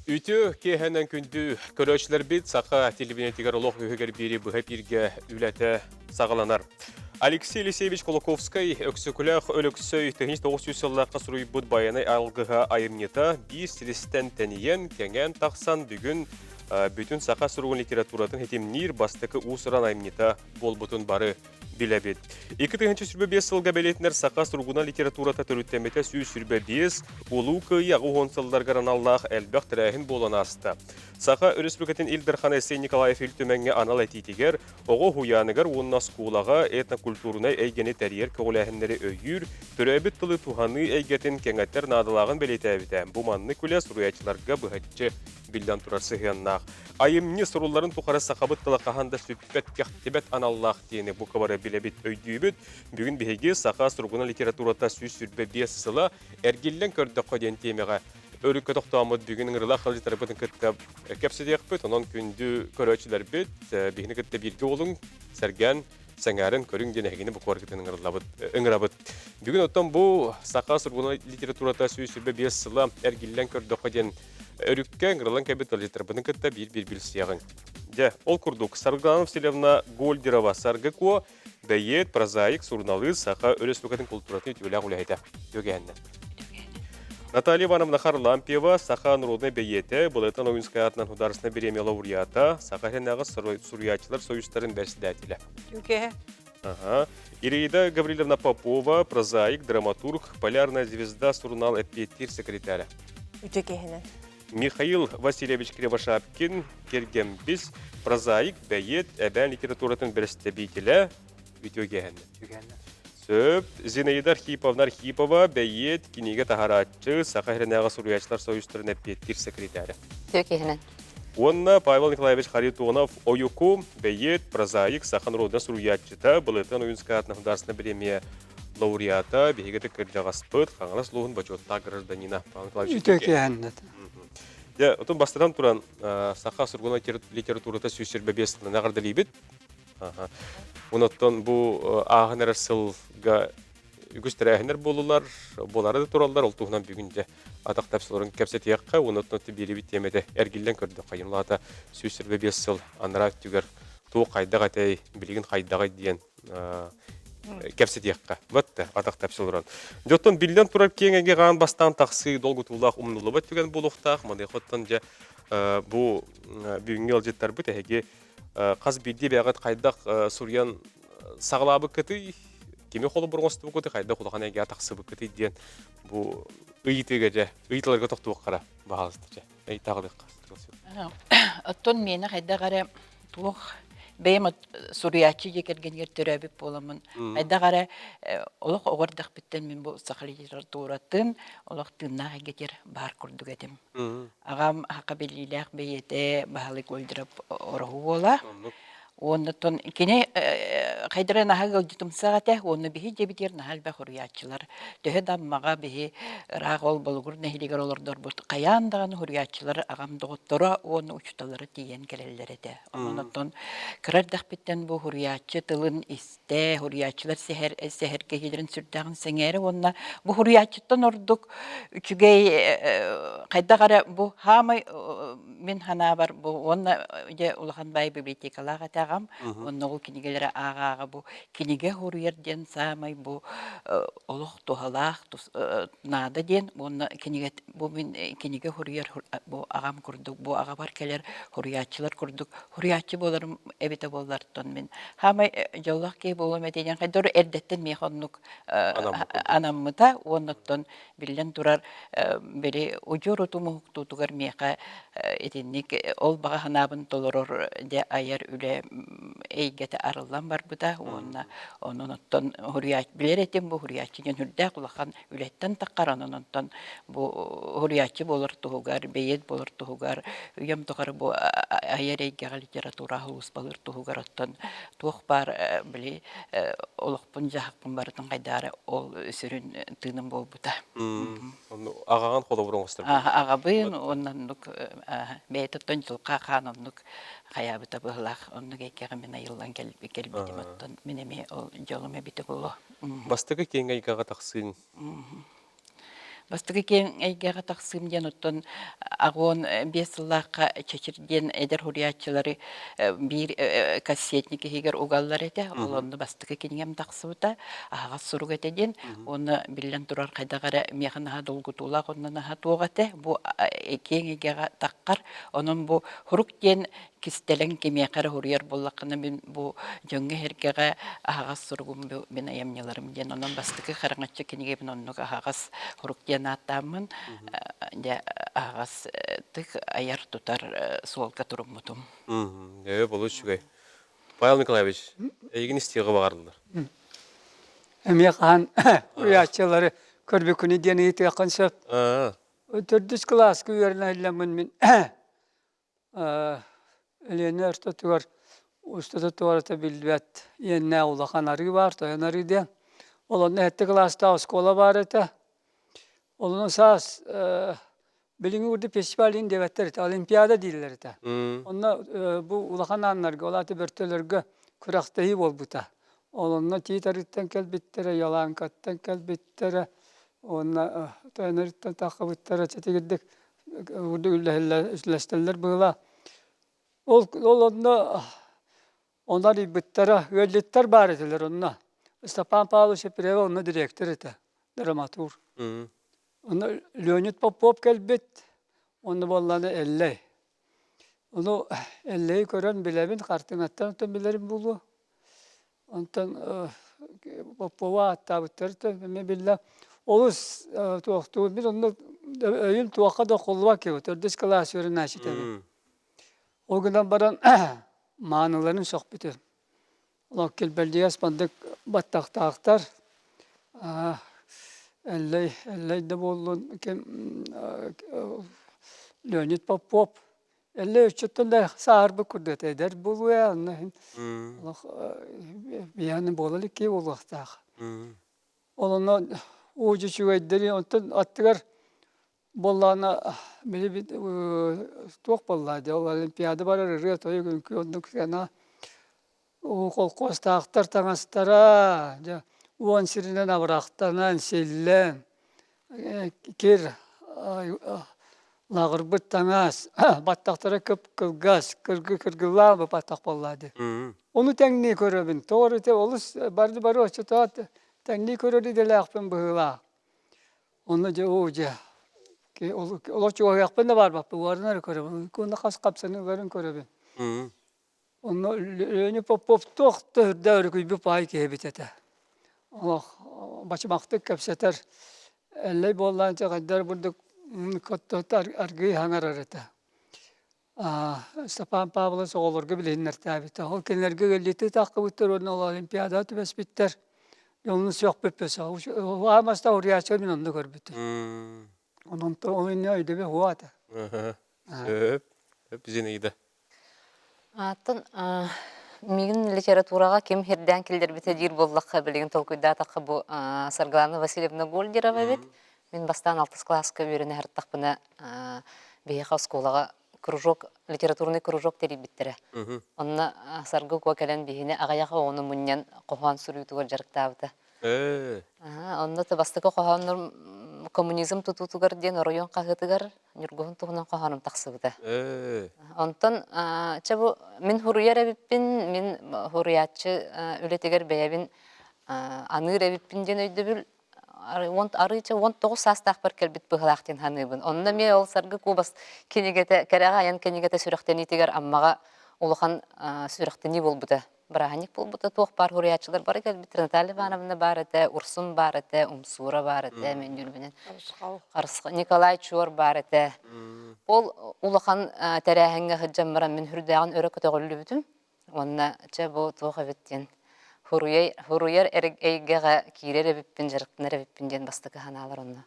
Үтө кехенен күндү көрөчлөр бит сака телевизиятигер олох өгөгер бери быга бирге үләтә сагаланар. Алексей Алексеевич Колоковский өксөкүлөх өлөксөй 1900 жыллакка суруйбут баяны алгыга айымнета бир силистен тәниен кеңен тақсан бүгүн бүтүн сака суругун литературатын хетимнир бастыкы усыран айымнета болбутун бары билебит. 2005 сылга белетинер сака суругуна литературата төрүттемете сүүс сүрбе 5 улуу кыйягы онсылдаргаран Аллах элбек тирәһин болан асты. Сака Республикатын Илдерхан Эсей Николаев үлтөмәңе анал әтитигер, ого хуяныгар онна скулага этнокультурунай әйгені тәрьер көгіләхінлері өйір, түрәбіт тылы туханы әйгетін кәңәттер надылагын белетәбіті. Бу манны күлі суруячыларға бұхатчы билдан турасы хыяннақ. Айымны сұруларын тұқары сақабыт тылы қағанда сүппет кәқтебет аналлах дейіні бұ кабары білебіт өйдүйбіт. Бүгін бігеге сақа сұрғына литературата сүйс сүрбе 5 сыла әргелден көрді қоден темеға. Өрікке тоқтамыд бүгін ыңырла қалжытары бұтын күттіп кәпсідек бұт, онын күнді көрөчілер бұт, бігіні күтті бірге олың сәрген сәңәрін көрің денегені бұ қорғытын ыңырабыт. Бүгін оттан бұл сақа сұрғына литературата сүйс сүрбе 5 сыла әргелден көрді қоден өрікке ыңырлан кәбет қалжытары бұтын күтті бір сияғын. Ол күрдік Сарганов Селевна Гольдерова Саргыко бәйет, прозаик, сурналы, сақа өріспекетін культуратын өтеулі ғылайды. Дөгеннен. Наталья Ивановна Харлампиева, сақа народный бәйеті, бұлайтан Ойынская атынан хударысына береме лауреата, сақа хеннағы сурьячылар союзтарын бәрсідәтілі. Дөгеннен. Ираида Гавриловна Попова, прозаик, драматург, полярная звезда, сурнал эппетир секретаря. Дөгеннен. Михаил Васильевич Кривошапкин, Кергембис, прозаик, бәйет, әбән литературатын бәрсідәбейтілі, Дөгеннен. Сөп, Зинаида Архиповна Архипова, бәйет, кинеге тахаратчы, сақа херенеға суруячылар союзтарын әппеттір секретарі. Дөгеннен. Онна Павел Николаевич Харитонов, Оюку, бәйет, прозаик, сақан родна суруячыта, бұлытын Ойынская атынан хударысына біреме лауреата, бейгеті кіржағаспыт, қаңылас лоғын бачотта гражданина. Дөгеннен. Отын бастырам туран сақа сұрғына литературата сүйсербе бесіні нағырдылы бет. Оныттан бұл ағын әрі сылға үгістер әхінер болары да туралдар, ол туғынан бүгінде атақ тәпсілерін кәпсет еққа, оныттан бері бит темеді әргелден көрді қайымлата сүйсербе бес сыл аныра түгер туы қайдағы әтәй, білеген қайдағы дейін кәпсет еққа. Бәтті атақ тәпсілерін. Жоттан білден тұрар кеңеге ғаған бастан тақсы долғы тұлақ ұмнылы бәт түген бұл ұқтақ. Маңдай қоттан бұл бүгінге алжеттар бұт әйге қаз білді бәғат қайдақ Сурьян сағылабы кіті, кеме қолы бұрғысты бұқыты қайдақ құлаған әйге атақсы бұқыты дейін бұл ұйтыларға тоқты бұққара бағалысты. Тағылық қастырылсын. Оттон мені қайда қара туық бәйім суриячы екерген ертөрәбіп боламын. Қайда қара олық оғырдақ біттен мен бұл сақылы литературатын олық тыңнаға кетер бар күрдік едім. Ағам хақы беліләқ бәйеті бағалы көлдіріп орғы бола. Оннотон кене кайдара нахал жутумсагата онны бихи жебитер нахал ба хуриячылар төһө даммага бихи рагол болгур нехилигер олордор бут каяндаган хуриячылар агам доготтора онны учталары тиен келеллерете. Оннотон кырардак биттен бу хуриячы тылын исте хуриячылар сехер кегилерин сүрдагын сеңери онна бу хуриячыттан ордук үчүгей кайдагара бу хамай мен хана бар бу онна же улахан бай библиотекалага онна ол кинигелері аға бұл киниге хуруерден самай бұл олық тухалақ нада ден онна киниге хуруер бұл ағам күрдік бұл аға бар келер хуруячылар күрдік хуруячы боларым әбеті болартын мен хамай жолақ кей болым әтейден қайдыр әрдеттен мейхоннук анаммыта оннаттан білден тұрар бері ұжыр ұтымы тұтығар мейқа етеннік ол баға ханабын толырыр де айар үлі эйгете арылан бар бұда, онын хурият білер етен бұл хуриятчыден хүрдә құлақан үлеттен таққар, онын бұл хуриятчы болыр тұғығар, бейет болыр тұғығар, үйем тұғар бұл айар эйгеға литература ғылыс болыр тұғығар, оттан тұқ бар, біле, олықпын жағықпын бардың қайдары ол сүрін тыным бол бұда. Ағаған қолы бұрын ғыстыр? Ағабын, онын бейт оттан жылқа қанымнық қаябыта бұғылақ, онын кейкеға мен айылдан келбетім оттан, менеме ол жолыме біті болу. Бастығы кеңге икаға тақсын? Бастыгы кен эйгега тақсым ден оттон агон бесыллаққа чечирден эдер хуриятчылары бир кассетники хигер угаллар эте, олонны бастыгы кенгем тақсыбыта, ага суруг этеден, оны билен турар кайдагара механаха долгутулак оннанаха туогате, бу кен эйгега таққар, онун бу хурук ден кистелен кемекара хурияр боллаққына мен бу жөңге хергега ага суругум мен аямняларым ден, онун бастыгы хараңаччы кенеге мен оннуга агас хурук ден аттамын, де агас тык аяр тутар суолка туруммутум. Болу шугай. Павел Николаевич, егін істеуге бағардылар. Эмехан уячылары көрбекүні дені ете қансып. Төрдіс класс күйерін айламын мен. Әлені өрті тұғар, ұстаты тұғарыта білбәт. Енне ұлақан арғы бар, тойын арғы Олонны әтті класста оскола бар еті. Олының саас біліңі үрді фестивалін деветтер еті, олимпиада дейлер еті. Онна бұл ұлақан анларға, олаты бөртелерге күрақтайы бол бұта. Олонна тийтарыттан кәлбеттері, яланкаттан кәлбеттері, онна тойынарыттан тақыбыттары чәтегеддік үрді үлләстелер бұғыла. Олонна onlar ibittara öğretler var ediler onunla. Stepan Pavlovich Şepirev onun direktör eti, dramatur. Onu Leonid Popov gelbet, onu vallahi elle. Onu elleyi gören bilebin, kartınattan öten bilerim bulu. Ondan Popov'a hatta bitirdi, ben billah. Oluz tuğaktuğu bir onu öğün tuğaka da kolva ki, tördüz klasörü naşi tabi. O günden baran mağanaların sohbeti. Lokal belediye aspandık battaqtaqtar. Elle de bolun Leonid Popov. Elle üçütten de sağır bu kurdet eder bulu ya. Bir yanı bolalı ki olaqtaq. Onunla ucu çüveyderi ondan attıgar bollana biri bir tuğ bolladı. Olimpiyada var arıyor toyu günkü ondan kana o kolkostaqtar tanastara uan sirinen avraqtanan sellen kir lağırbıt tangas battaqtara köp kılgaz kırgılar bu battaq bolladı. Onu tengni köröbün. Doğru te olus barı açıtat tengni körödi de laqpın bıhıla. Onu je oja ki oloç o yaqpın da var bak bu varnar köröbün. Kunda kas kapsını görün köröbün. Onu öne pop toqtu dövrü bir pay ki hebitete. Allah başmaktık kapseter. Elle bollanca kadar burada kottar argı hangar arata. Stepan Pavlovich oğulurgu bilinler tabi. O kenlerge gelleti takıbıttır onun olimpiyada tübes bitter. Yolunuz yok pöpöse. O amasta oraya çölün onu görbüttür. Onun da onun ne öyle bir huata. Hep bize neydi? Атын мигин литератураға кем херден келдер бите жир боллаққа білеген толкуйда тақы бұл Саргалана Васильевна Гольдерова бет. Мен бастан 6 класска беріне әрттақпына бейеқа сколаға кружок, литературный кружок теріп біттірі. Онына Саргы көкелен бейіне ағаяға оны мұннен қоған сүрүйтуға жарықтабыды. Онына табастықы қоғаныр коммунизм tututugар ден район қағытыгар нүргіғын тұғынан қоғаным тақсыбыды. Онтан чабу мен хуруяр әбіппін, мен хуруятчы үлетігер бәйәбін аныр әбіппін ден өйді біл арыча 19 састақ бір кәлбіт бұғылақтен ханыбын. Онына ме ол сарғы көбас кәрәға аян кенегеті сүріқтен етігер аммаға олыған сүріқтені бол бұды. Браганик бұл бұты тоқ бар хуруятчылар бар кәлбіт. Наталья Ивановна бар әті, Урсун бар әті, Умсура бар әті, мен жүрбінен. Николай Чуар бар әті. Ол улахан тәрәхіңі ғыджаммаран мен хүрдәғын өрі көтіғілі бүтім. Онына ча бұл тоқ әбіттен. Хуруяр әйгеға кейлер әбіппен, жарықтынар әбіппен ден бастықы ханалар онына.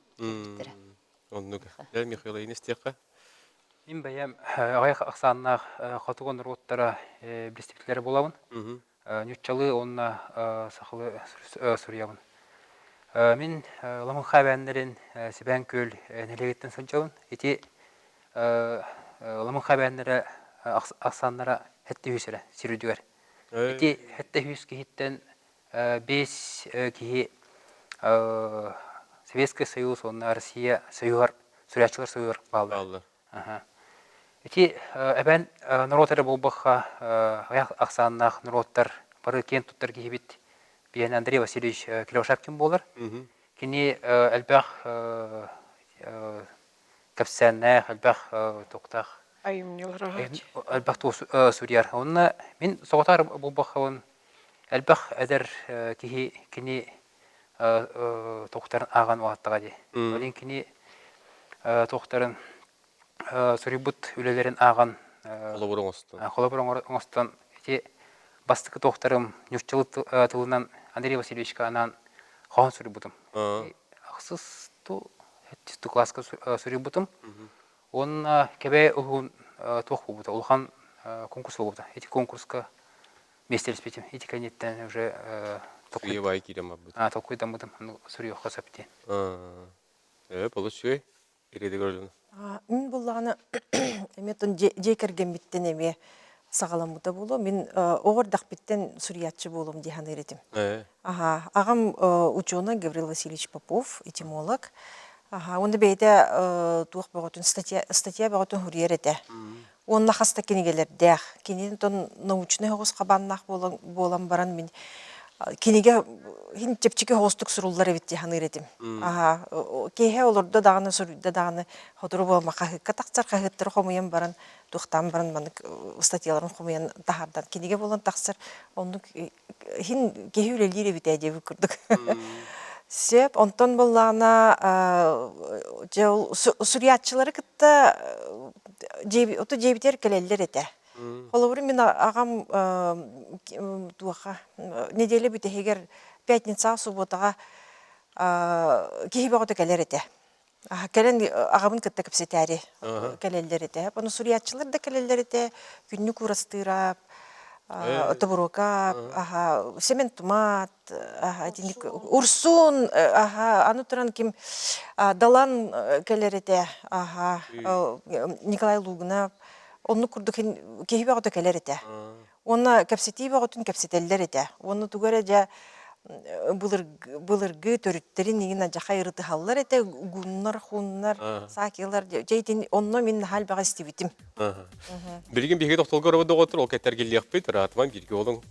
Оннуға. Дәл Михаил Инестеқа? Мен бәйім ағайық ақсанына қатуған ұрғыттара білістіктілері болауын. Нүтчалы онына сақылы сүріявын. Мен ламын қабәнлерін себән көл нәлегеттен сылжауын. Еті ламын қабәнлері ақсанлара әтті үйсірі сирудігер. Еті әтті үйс кейттен 5 кейі Советский Союз, онна Россия союзар, сүрячылар союзар балды. Аллар. Ага. Эти әбән нұротары болбаққа аяқ ақсаннақ нұроттар бары кен тұттар кейбет бейін Андрей Васильевич Килошапкин болар. Кені әлбәқ кәпсәннәқ, әлбәқ тоқтақ, әлбәқ сүрияр. Онына мен соғытар болбаққа он әлбәқ әдір кені тоқтарын аған уағаттыға де. Олен кені тоқтарын сүрибут үлелерін аған қолабырын оңыстан бастықы тоқтарым нүштілі тылынан Андрей Васильевичка анан қауын сүрибутым. Ақсыз түсті класска сүрибутым. Оның кәбе ұғын тоқ болбута. Улхан конкурс болбута. Эти конкурска местелеспетім. Эти кәнеттен уже Суевай кирем аббыт. толкуйдан бұдым. Сүрі оққа сәптен. Полы Иреди gördün. Мен булланы эметон жекерген биттен эме сагаламыта болу. Мен оғырдақ биттен сүриятчы болум дихан эретим. Ағам ученый Гаврил Васильевич Попов, этимолог. Онда бейде туық бағытын статья бағытын хүрер еті. Онна хаста кенегелер дәқ. Кенен тон научный хоғыз қабаннақ болам баран мен кенеге хин чепчеке хостук суруллар эбитти ханыретим. Кеһе олорда даганы сурда даганы хотуру болма кахыкка такчар кахыттыр хомуян баран тухтан баран маны статьяларын хомуян тахардан кенеге болон таксар ондук хин кеһе үлелире бите деп күрдүк. Сеп онтон боллана жол суриятчылары кытта ото жебитер келелер эте. Холовры мен ағам туаха неделе бите егер пятница субботаға кейбағыда кәлер еті. Кәлен ағамын кітті кіпсетәрі кәлелер еті. Оны суриятчылар да кәлелер еті. Күнні күрастырап, табурока, семен тумат, урсун, аны тұран кем далан кәлер еті. Николай Лугнав. Onu kurduk kehi bağıda keler ete. Ona kapsiti bağıtın kapsiteller ete. Onu tugaraca bılırgı törütlerin yine caha yırtı hallar ete. Gunnar, hunnar, sakiler. Jeytin onu min hal bağı istivitim. Bilgin bir hege doktor arabada otur, o keter geliyek bit, rahatman bilgi olun.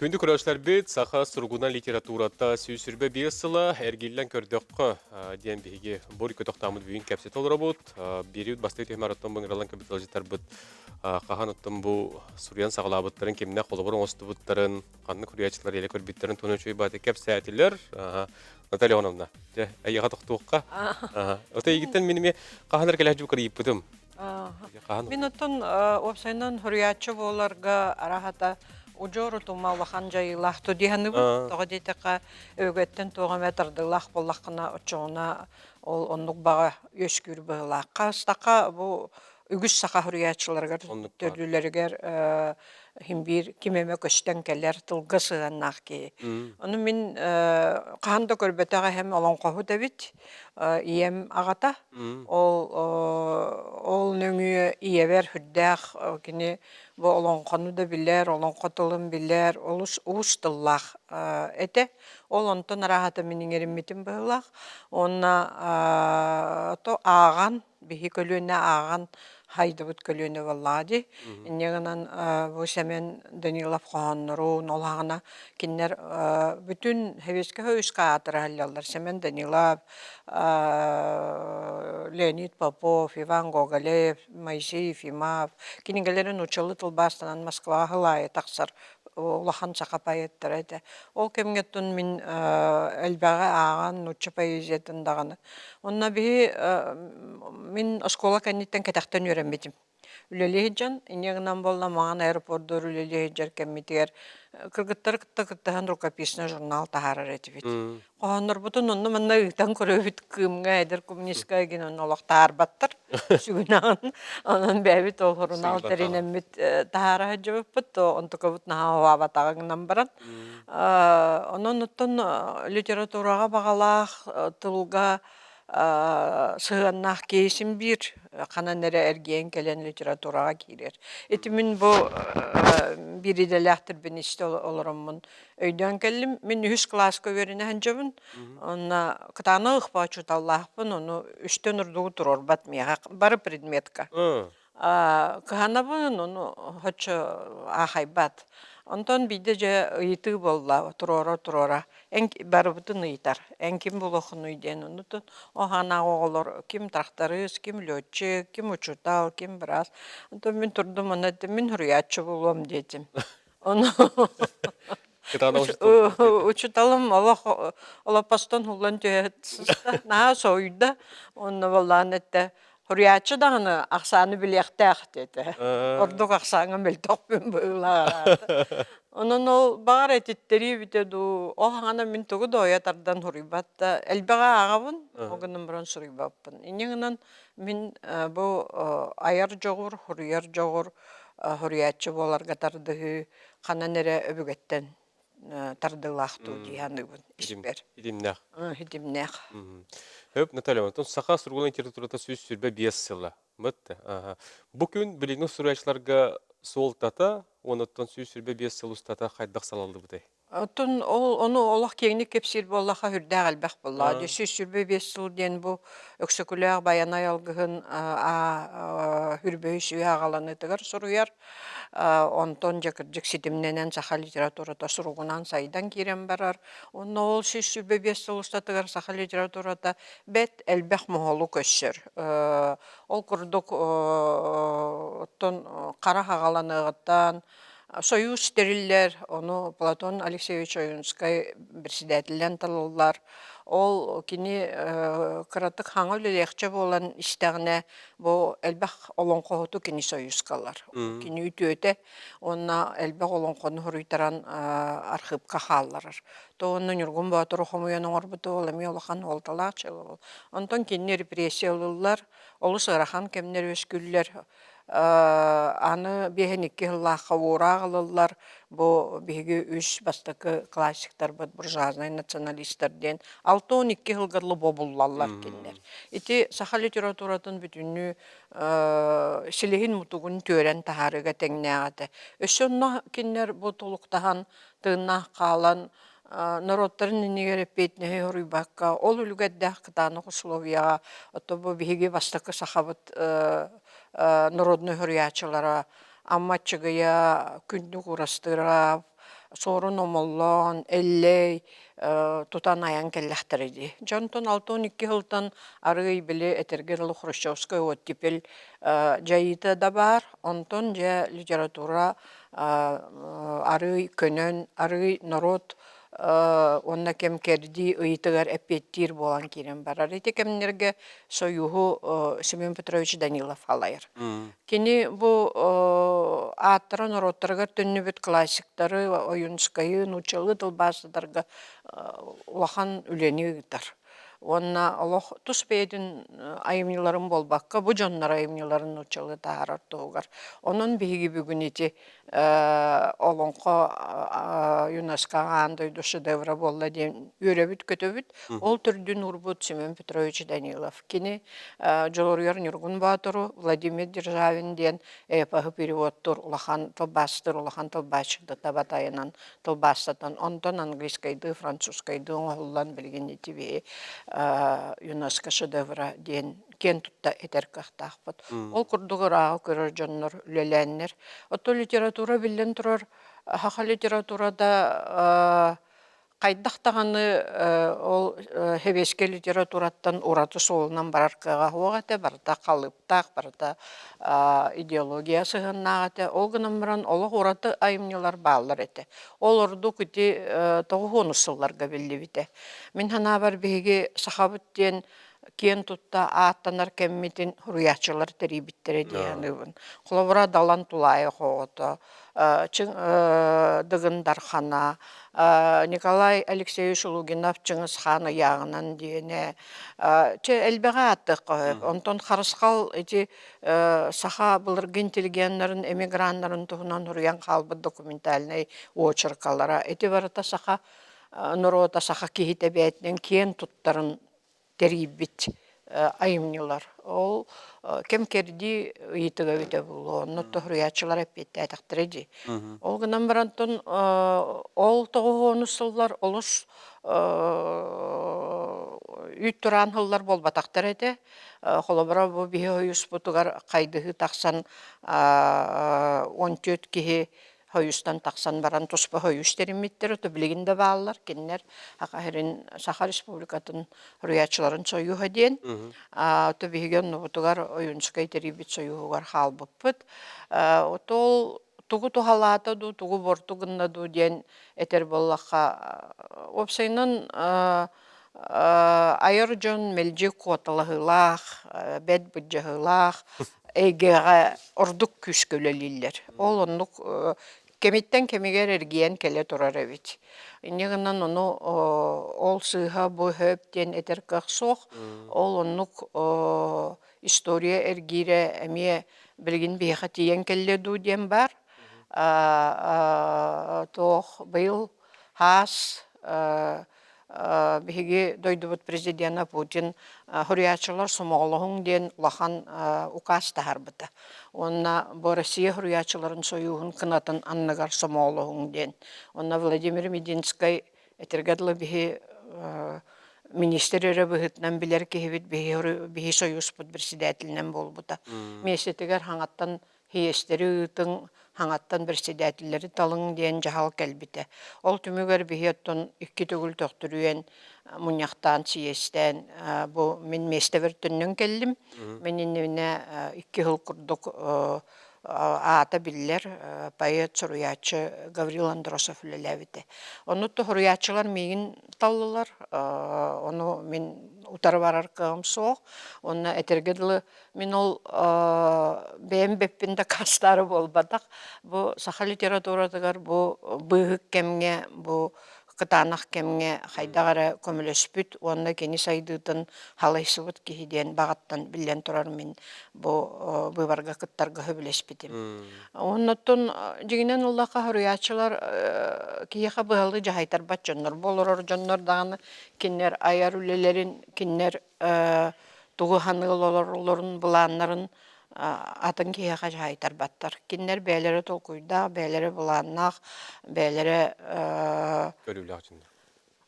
Күнді көрәшілер бет, сақа сұрғынан литературата сүйсірбе бір сыла әргелден көрдіққы ден бейге бұл көтіқтамыд бүйін кәпсет олыра бұд. Береуд бастығы түймәраттан бұңыралан капитал жеттар бұд. Қахан ұттым бұл сұриян сағыла бұдтарын, кеміне қолыбырын осты бұдтарын, қанны күріячылар елі көрбеттерін тоны өчөй баты кәпсәтілер. Наталья Ивановна, әйеға тұқтуыққа. Ота егіттен меніме қаханар кәлі жүбі кіріп бұдым. Мен ұттын опсайнан хүріячы боларға арахата Ужору тума вахан жайылах tudihаны бу тога детека өгөттен тога метрдылах боллакына очоона ол оннук бага өшкүр быйлакка стака бу үгүс сака хүрүячыларга төрлүлөргөр химбир кимеме көчтөн келер тылгы сыганнак ки. Оны мен канда көрбөтөгө hem олон коху дебит ием агата ол нөңү иевер хүддах кини бу олон кону да билер, олон котулун билер, устыллах эте. Ол онтон рахата менин эриммитим быйлак. Онна то аган бихи көлүнө аган хайдыбыт көлүнө баллади. Иннегенен бу семен Данилов ханныру нолағына киннер бүтүн хевеске хөйска атыраллар. Семен Данилов, Леонид Попов, Иван Гоголев, Моисей Ефимов. Кинигелерин учылы тылбастанан Москва хылайы тақсар улахан сақапайеттер эте. Ол кемгеттун мин элбага аган нучча поэзиятын даганы. Онна би мин школа кеннеттен кетактен үйренбедим. Үлелейджан, инегінен болна маған аэропорттар үлелейджар кәммитер. Кыргыттар кыттахан рукописный журнал тахарар эти бит. Қоғаныр бұтын онны манна ұйтан көрі бит кымға әдір коммунистка еген оны олақ тахар баттыр. Сүгінағын, онын бәбіт ол журнал тәрінен бит тахара жабып бұт, онтықы бұт наға хуа батағыңнан баран. Онын ұттын литератураға бағалақ, тылға сыганнах кейсин бир қана нере эрген келен литератураға кирер. Эти мен бу бириделяхтер бен исте олороммун. Өйдөн келдим, мен 3 класска верине ханжабын. Онна кытаны ыкпа чуталлахпын, onu 3төн урдугу турор бат мега бары предметка. Кыханабын, onu хочо ахайбат. Онтон биде же ыйты болла, турора. Бары бутын ыйтар. Ким булохун үйден, онутун охана оголор, ким тракторист, ким летчик, ким учутал, ким брас. Онтон мен турдум, мен хуриятчы болом дедим. Onu учуталым олапастан хулан түйетсізді. Наға сойды. Оны болан етті. Хуриятчы дағыны ақсаны білектәқ деді. Ордық ақсаны білтоқпен бұйлағарады. Onun ol bağır etitleri bitedu. O hana min tuğu doya tardan huribatta. Elbağa ağabın, o günün buran suribapın. İnyanın min bu ayar joğur, huriyar joğur, huriyatçı bolar gatardığı kana nere öbügetten tardılaqtu diyanıbın. İsper. Hidimnaq. Hidimnaq. Höp, Наталья, онтон сақа сұрғылын литературата сөз сүрбе 5 сылы. Мытты. Бүкін білігін сұрайшыларға сол тата, оныттан сөз сүрбе 5 сыл ұстата қайдақ салалды бұдай. Тун onu олақ кеңні кепсир боллаға хүрдәг әлбәқ болла. Сөз сүрбе 5 сыл ден бұл өксөкіләг баянай алғығын хүрбе сүйе ағаланы тығыр сұруяр. Онтон жекірдік сетімненен сақа литературата сұруғынан сайдан керен барар. Оны ол сөз сүрбе 5 сыл ұстатығыр сақа литературата бәт әлбәқ мұғолу көссір. Ол күрдік қара ағаланығыттан Союз стериллер, onu Платон Алексеевич Оюнскай председателен талылар. Ол кини кыратык хаңы лелекче болан истәгне бу элбах олонкоту кини союзкалар. Кини үтөтө онна элбах олонкону хуруйтаран архивка халлар. То онун юргун батыр хомуянын орбуту олами олахан олталак. Онтон кини репрессиялылар, олу сырахан кемнер өскүллер. Аны бехенекке хыллаққа орағылылар, бұл беге үш бастықы классиктар бұд буржуазный националистерден 6-12 хылғырлы бобуллалар кеннер. Ити саха литературатын бүтүнү силехин мутугун төрен тахарыга теңнеғаты. Өсөнна кеннер бұл толуқтахан тыынна қалан народтарын инегер петнеге хуруйбакка, ол үлгәддәк кытаны условияга, отобу беге бастықы сахабыт народный хурячылара, аммачыгыя күндүк урастыра, сорун омоллон, эллей, тутан аян келләхтер иди. Жонтон 6-12 хылтан арый биле этергерлы Хрущевская оттепел жайыты да бар, онтон же литература арый көнөн, арый народ онна кем керди ыйтыгар эппеттир болан кирен барар. Ити кемнерге союху Семен Петрович Данилов алайыр. Кини бу аттара народтарга түннүбүт классиктары Оюнскайы, Нучалы тылбасыдарга улахан үлени ыйтар. Онна Аллах тус бейдин айымныларын болбаққа, бұ жоннар айымныларын Нучалы тағарар тоғар. Onun биги бүгін ити олонқа ЮНЕСКО-га андойду шедевра болла ден үйребіт көтөбіт. Ол түрдүн урбут Семен Петрович Данилов. Кини жолорuyar Нюргун Батыру, Владимир Державин ден эпағы переводтур, улахан тылбастыр, улахан тылбашыды табатайынан тылбастатан. Онтон английскайды, французскайды оңғылан білген етібе ЮНЕСКО шедевра ден кен тутта этеркахтахпыт. Ол курдугар ағы көрөр жоннор үлеләннер. Ото литература билен турар, хаха литературада кайдактаганы ол хевеске литератураттан ураты солунан бараркага хуагате, барта калыптак, барта идеология сыгыннагате. Ол гынамран олог ураты айымнылар баалар эте. Ол орду күти 90-сылларга беллибите. Мен хана бар беге сахабыттен кен тутта аттанар кеммитин хуруячылар терибиттере дияныбын. Кулабыра далан тулайы хоғыты, дыгын дархана, Николай Алексеевич Лугинов Чыңыз ханы яғынан дiyene. Әлбәға аттық қойып. Онтон қарысқал саха бұлырғы интеллигенларын, эмигранларын тұғынан хуруян қалбы документальный очеркалара. Барыта саха, нұрота саха кейті бәйтінен кен туттарын терибит айымнылар. Ол кем керди ыйтыга бите булу. Нотто хуруячылар эппетте айтактырыжи. Ол гынан барантон ол тоғуону сыллар олус үйт туран хыллар болбатактар эте. Холобара бу бие ойус бутугар кайдыгы таксан 14 кихи Høyustan taksan baran tospa høyus terimmitter ötü bilginde bağlar kinler hakahirin Saha Respublikatın rüyaçıların soyu hadiyen ötü bilgen nubutugar oyunçkay teribit soyu var halbıppıt otol tugu tuhalata du tugu bortugunna du diyen eter bollaqa opsaynan ayır jon melci kotalahılaq bed budjahılaq Ege'e orduk küsköleliler. Olunluk kemitten kemiger ergiyen kele turar evet. İnegından onu ol sığha bu höpten eter kaksoq. Olunluk istoriya ergire emiye bilgin biha tiyen kelle du diyen bar. Toh byl has биһиги дойдубут президента Путин хуриячылар сомоголоһуң диэн улахан указ таһарбыта. Онна бу Россия хуриячыларын союһун кынатын анныгар сомоголоһуң диэн. Онна Владимир Мединский этергедлы биһи министрere быһытнан билер киһибит биһи союзбут председателинен болбута. Месетигер хаңаттан хиестери ытың хаңаттан председательleri талың диэн жахал келбите. Ол түмүгер биһиеттон икки төгүл төктүрүен муньяктан сиестен бу мен местевер түннөн келдим. Мен инне икки хыл курдук аата биллер поэт суруячы Гаврил Андросов лелебите. Онутто хуруячылар мигин таллылар. Ону мен утар барар кым соқ. Онна этергедлы мен ол бэм беппинде кастары болбадак. Бу Саха литературатыгар бу быгык кемге бу кытанах кемге хайдагара көмөлөспүт. Онна кени сайдытын халайсыбыт кихиден багаттан билен турар мен бу быбарга кыттарга хөбүлеспитим. Оннотон жигинен Аллахка хуруячылар кияха быгылды жахайтар батчоннор болорор жоннор даганы кинер аяр үлелерин кинер тугу ханылолорун буланнарын атын кияха жахайтар баттар. Кинер бәйләре толкуйда, бәйләре буланнак, бәйләре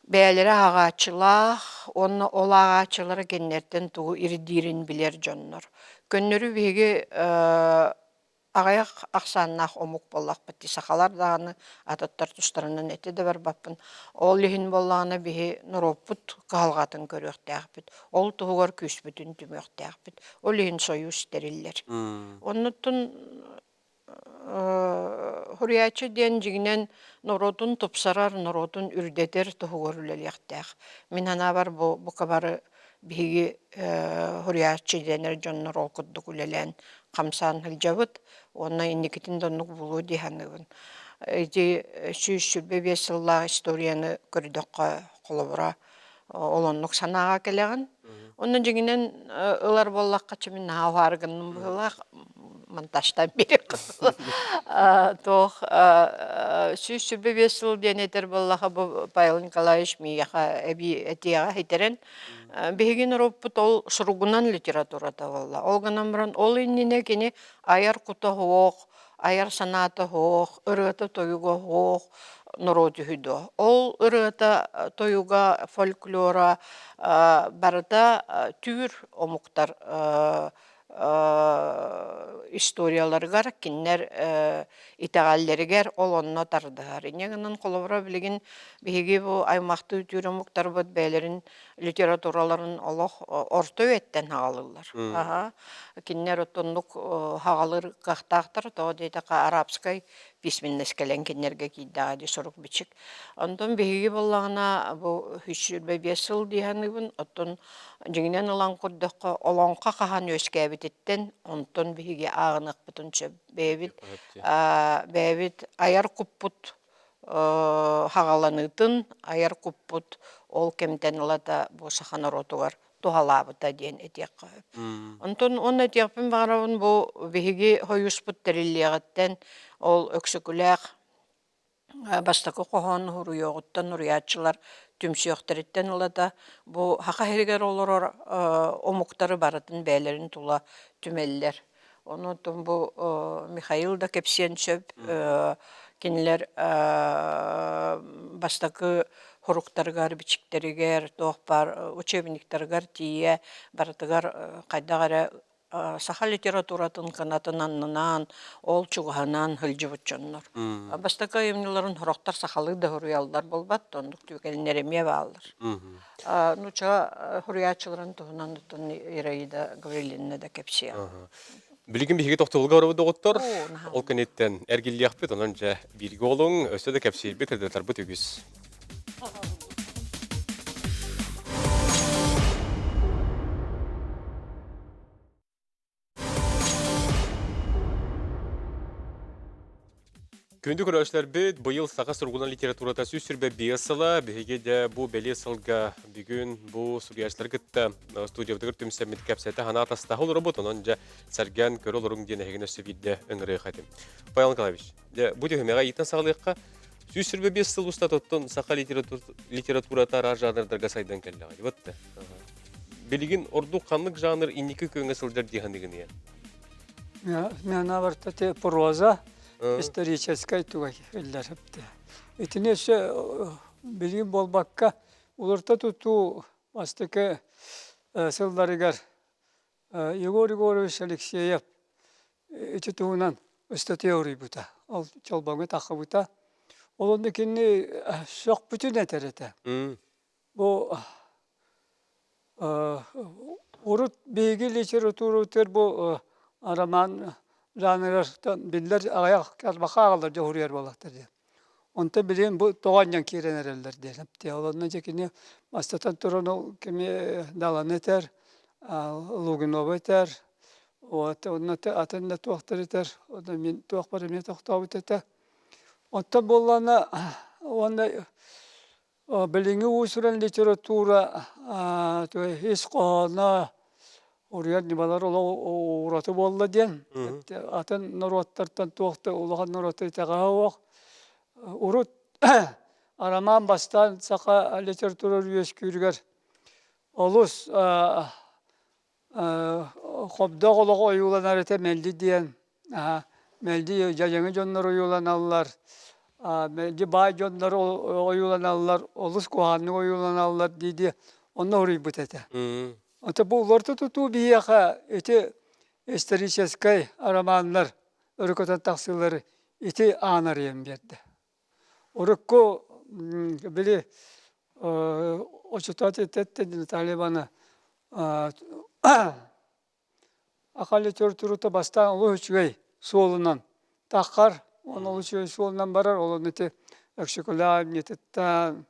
бәйләре агачылах, онны ол агачылары кеннерден тугу ирдирин билер жоннор. Көннөрү биги агаяк аксаннах омук боллак битти сахалар даганы ататтар тустарынан эти де бар баппын. Ол лихин боллагына биги нуроппут калгатын көрөктәкбит. Ол тугугар күсбүтүн түмөктәкбит. Ол лихин союз териллер. Оннутун хуриячы ден жигинен норотун тупсарар, норотун үрдетер тугугар үлелектәк. Мен ана бар бу кабары биги хуриячы денер жоннор окуддук үлелен камсан хылжабыт. Онна инникитин доннук булуу диханыбын. Эти сүйшүрбе бесылла историяны көрдөккө колобура олоннук санаага келеген. Онун жигинен ылар боллакка чымын хаваргынын булак монтаждан бери тох сүйшүрбе бесыл денетер боллака Павел Николаевич мияха эби этияга хитерен бегин роппут ол суругунан литературата болла. Олганан баран ол иннине кини аяр кута хоох, аяр саната хоох, ырыта тоюга хоох нороду хүдө. Ол ырыта тоюга фольклора барыта түр омуктар историяларгар киннер итагаллеригер олонно тардыгар. Инегинен колобура билигин биги бу аймакты түрөмуктар бут бәйлерин литератураларын олох орто эттен хагалылар. Киннер оттонлук хагалыр кахтактар то дейтака арабскай письменность келен киннерге кийдади сорук бичик. Онтон биги боллагына бу хүчүрбе бесыл диханыбын оттон жигинен улан курдакка олонка кахан өскәбитеттен онтон биги агынык бутунча бебит аяр куппут хагаланытын аяр куппут ол кемтен улата бу саханаротугар тухалабыта диен этекка. Онтон он этекпин барабын бу биги хоюспут териллиягаттен ол өксөкүләк бастакы коһон хуруйоҕуттан хуруяачылар түмсүөхтериттен ылата бу хака херигер олорор омуктары барытын бээлерин тула түмеллер. Онутун бу Михаил да кепсиен сөп кинилер бастакы хоруктаргар бичиктеригер тоохпар учебниктаргар тие барытыгар кайдагара саха литературатын канатын аннынан ол чугаһанан хылжыбытчоннор. Бастака эмнелерин хорохтар сахалы да хуруялдар болбат, ондук түгелнереме баалар. Нуча хуруячыларын туһунан тутун Ираида Гавриловна да кепсия. Билигин биһиги тохтолга барабы доғыттар, ол кенеттен әргелияқпет, онан жа бирге олың, өсі да кәпсейбет әрдетар бұт өгіз. Күнді көрәшілер бет, бұйыл саға сұрғынан литературата сөзсірбе бейсіла, бейге де бұл бәле сылға бүгін бұл сұғияшылар күтті студиявдығыр түмсәмет кәпсәті хана атастағы олыры бұт, онан жа сәрген көрі олырың дені әгені сөйді өңірі қайтым. Павел Николаевич, бұл түйімеға еттен сағылыққа сөзсірбе бейсіл ұста тоттын сақа литературата ар жанрдарға сайдан кәлі ағайды. Бұтты. Белігін орду қанлық жанр инекі көңі сылдар дейхандығын ең. Мен аварта те проза, историческая тугай илләріпті. Итінесі білген болбаққа оларта тұту бастықы сылдарығар Егор Егорович Алексеев ити туғынан үсті теорий бұта. Ол чалбаңы тақы бұта. Ол онды кенне шоқ бүтін әтәріті. Бұл ұрыт бейгі литература өтер бұл роман жанрдан биллер аяқ кәлбақа ағалар жауырияр болақтар де. Онта білген бұл тоғаннан керен әрелер де. Оларына жекіне мастатан тұрын ол кеме далан етер, Лугинов етер, онына атында тоқтар етер, одан мен тоқ бар еме тоқтау етер. Онта болғаны біліңі өсірен литература ес қоғана Урияр нибалар ол ураты болла ден. Атын народтартан тоқты улахан народты тәғаға оқ. Урут араман бастан сақа литература үйес күйіргер. Олус қобда қолығы ойуланар еті мәлді ден. Мәлді жайыңы жонлар ойуланалар. Мәлді бай жонлар ойуланалар. Олус қоғанның ойуланалар дейді. Онна ұрый бұт еті. Это был лортоту бияха эти исторический романlar örgüten taksirleri iti anarıyım berdi. Orukko bili oçutat etti Taliban'a akali törtürüte bastan olu üçgey solundan takkar onu üçgey solundan barar olun iti ekşikular nitetten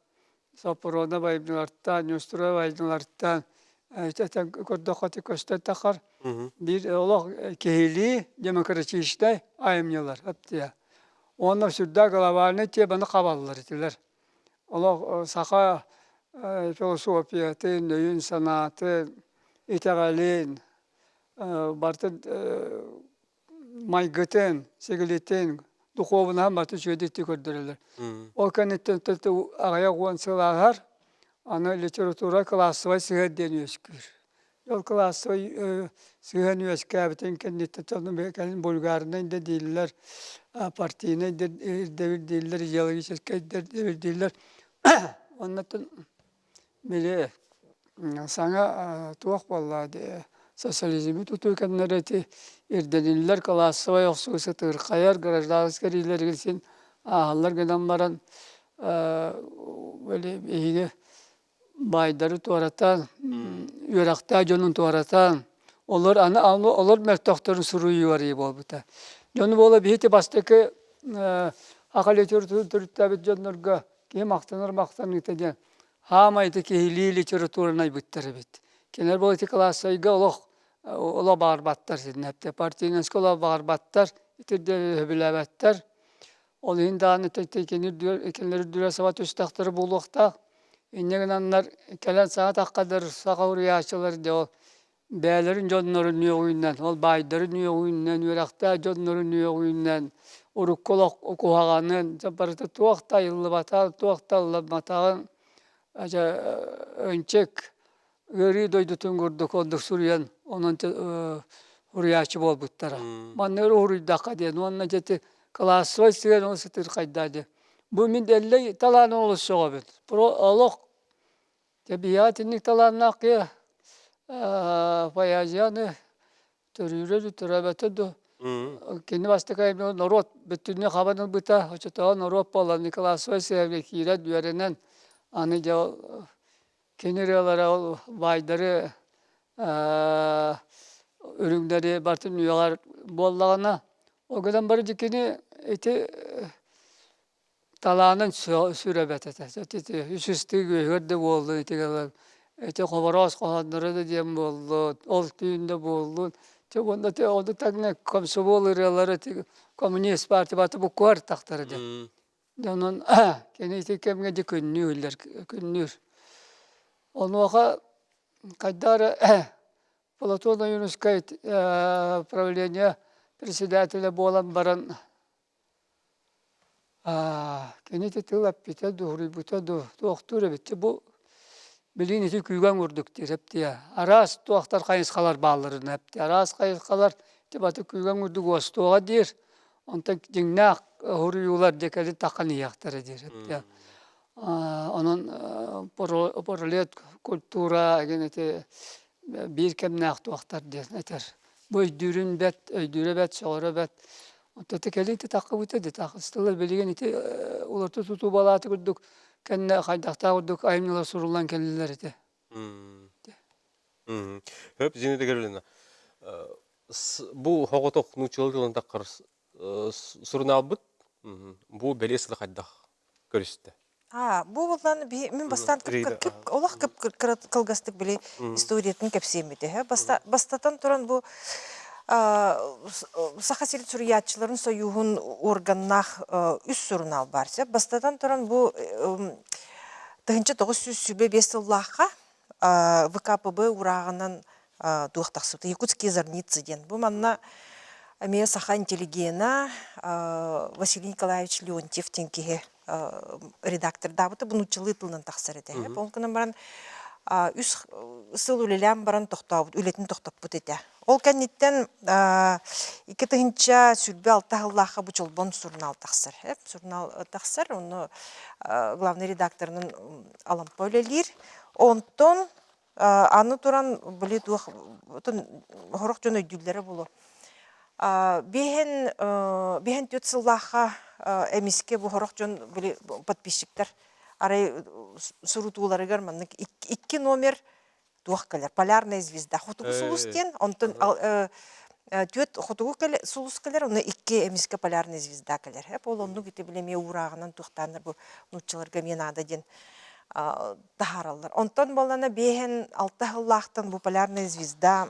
Saporona bayımlardan Nüstura bayımlardan Тәтән көрдіқаты көстен тақар бір олақ кейлі демократичтай айымнелар. Оны сүрді глобальны тебаны қабалылар етілер. Олақ сақа философиятын, нөйін санатын, итағалин, бартын майгытын, сегілетін, духовына баты жөдетті көрдірілер. Ол кәнеттен тұлты ағая қуан сылағар, Аны литература классовый сыгаден өскүр. Ол классовый сыган өскәбітен кәнеттен кәлін Bulgarны да дейлер, партийны да дейлер, идеологический да дейлер. Оннатын біле саңа туақ болады. Социализмі тұту кәннәреті ерденілер классовый оқсуысы тұрқайар, гражданскарилер келсен ағалар гынан баран бейге Baydары туарatan, Irak'ta jonun tuaratan, olur mertoktorun suruyu var iyi bol buta. Jonu bola bihiti bastıkı literatürü jonlarga kim aktanır iten. Hamaydı ki hili literatürünay bittere bit. Kenar boliti klasayga ola barbattar sidin hepte. Partinin skola barbattar, itirde höbilevettar. Ol hindanı kenleri düresavat üstaktarı buluqta. İnneginanlar kelen saat hakkıdır sağır yaşalar diyor. Beylerin jonların yoğundan, ol baydarın yoğundan, Irak'ta jonların yoğundan, урукколок окуаганын жапарыты туакта йыллыбата туакта ылламатагын önçek öri doydutun gurduk onduk Suriyan onun huriyatçı bolbuttara. Manları huriyadaka diyen onunla jeti klassoy sigen onu sıtır kaydadi. Bu min elle talanı oluşu olabilir. Pro alok tabiatınlık talanı akıya fayaziyanı törüre törabete do. Kendi bastı kaybı norot bütünü havanın bıta hoçata norot olan klassoy sigen kira düverenen anı ja keniralara baydarı ürünleri batın yuvar bollağına o kadar barı dikini eti talanın sürebet eti üstü göğürde boldu eti kadar eti kovaraz kohanları da diyem boldu ol tüyünde boldu çok onda te oldu takne komşu bolurlar eti komünist parti batı bu kuar taktarı de onun kendi eti kemge de künnür onu oka kaydar Платона Юнускайт правления председателя болан баран кенете тылап бите дури бута доктор битте бу билин ити күйгөн үрдүк дирептия арас доктор кайыскалар бааларын эпти арас кайыскалар тибаты күйгөн үрдүк остога дир онта жиңнак хуруюлар декели таканы яктары дирептия onun porlet kultura genete bir kemnaq tuaqtar desneter. Bu öydürün bet, öydüre bet, soğra bet. Onta tekeli te taqı bute de taqıstılar beligen ite ularta tutu balatı kurduk. Kenne qaydaqta kurduk ayımlılar surullan kelliler ite. Hep zine de görülene. Bu hoqotoq nuçuldığın taqır surunalbıt. Bu belesli qaydaq görüstü. Bu bollan min bastan olaq kılgastык bile istoриятын кепсемеде. Бастатан туран bu Сахасил Сурьятчыларын союғын органнах үс сурунал барса. Бастатан туран bu 1905 yılлаққа ВКПБ урағынан дуақтақсыды. Якутские зорницы ден. Bu манна Амия Саха интеллигена Василий Николаевич Леонтьев тенкеге редактор дабыты бұны учылы тылынан тақсар еді. Олкынан баран үс сыл үлелем баран тоқтауыд, үлетін тоқтап бұд еді. Ол кәнеттен 2-тығынша сүрбе 6 ғыллаққа бұл жолбон сурнал тақсар. Сурнал тақсар, оны главный редакторының алампа өлелер. Онтон аны туран біле хорақ жон өйділері болу. Бехен төт сыллаққа эмиске бу хорох жон били подписчиктер арай сурутууларыгар маннык 2 номер дуаккалар полярная звезда хотугу сулустен онтон төт хотугу сулускалар оны 2 эмиске полярная звезда калар хеп ол онну кете билеме урагынан туктаныр бу нуччаларга мен ада ден тахараллар онтон болана бехен 6 хыллактан бу полярная звезда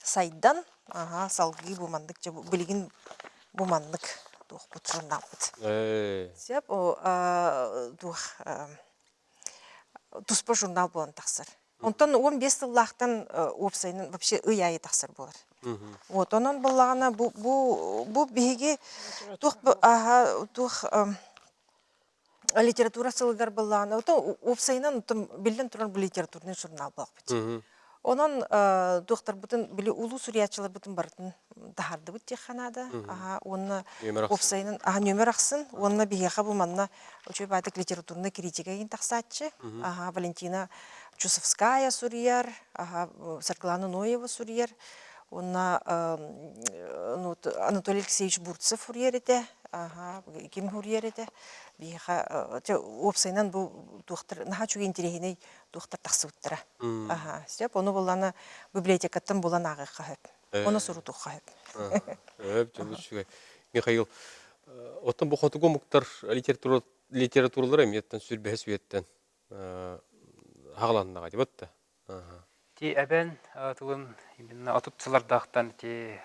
сайдан салгы бу мандык же билигин бу мандык bu журналбыт. Сеп о туспа журнал болан тақсыр. Онтон 15 yıllaqtan опсайнын вообще ыяйы тақсыр болар. Вот онон боллагана бу биги тух литература сылыгар боллагана ото опсайнын билден туран бу литературный журнал болбыт. Онон доктор бутын били улуу сурьятчылар бутын бартын тахарды бут теханада. Онна опсайнын нөмер аксын, онна бияха бу манна очой бадык литературный критика ген тахсатчы. Валентина Чусовская сурьяр, Сарглана Ноева сурьяр, онна Анатолий Алексеевич Бурцев сурьяр ете, ким сурьяр ете. Бияха опсайнын бу доктор наха чуге интерегеней доктор тахсыбыттыра. Сеп оны боланы библиотекаттан болан агыка хеп. Оны сурутука хеп. Жолучугай. Михаил, оттан бу хотуго муктар литературалар эмиеттен сүрбэс үеттен хагаланнага дебатта. Ти әбән тылын именно атыпсылар дақтан ти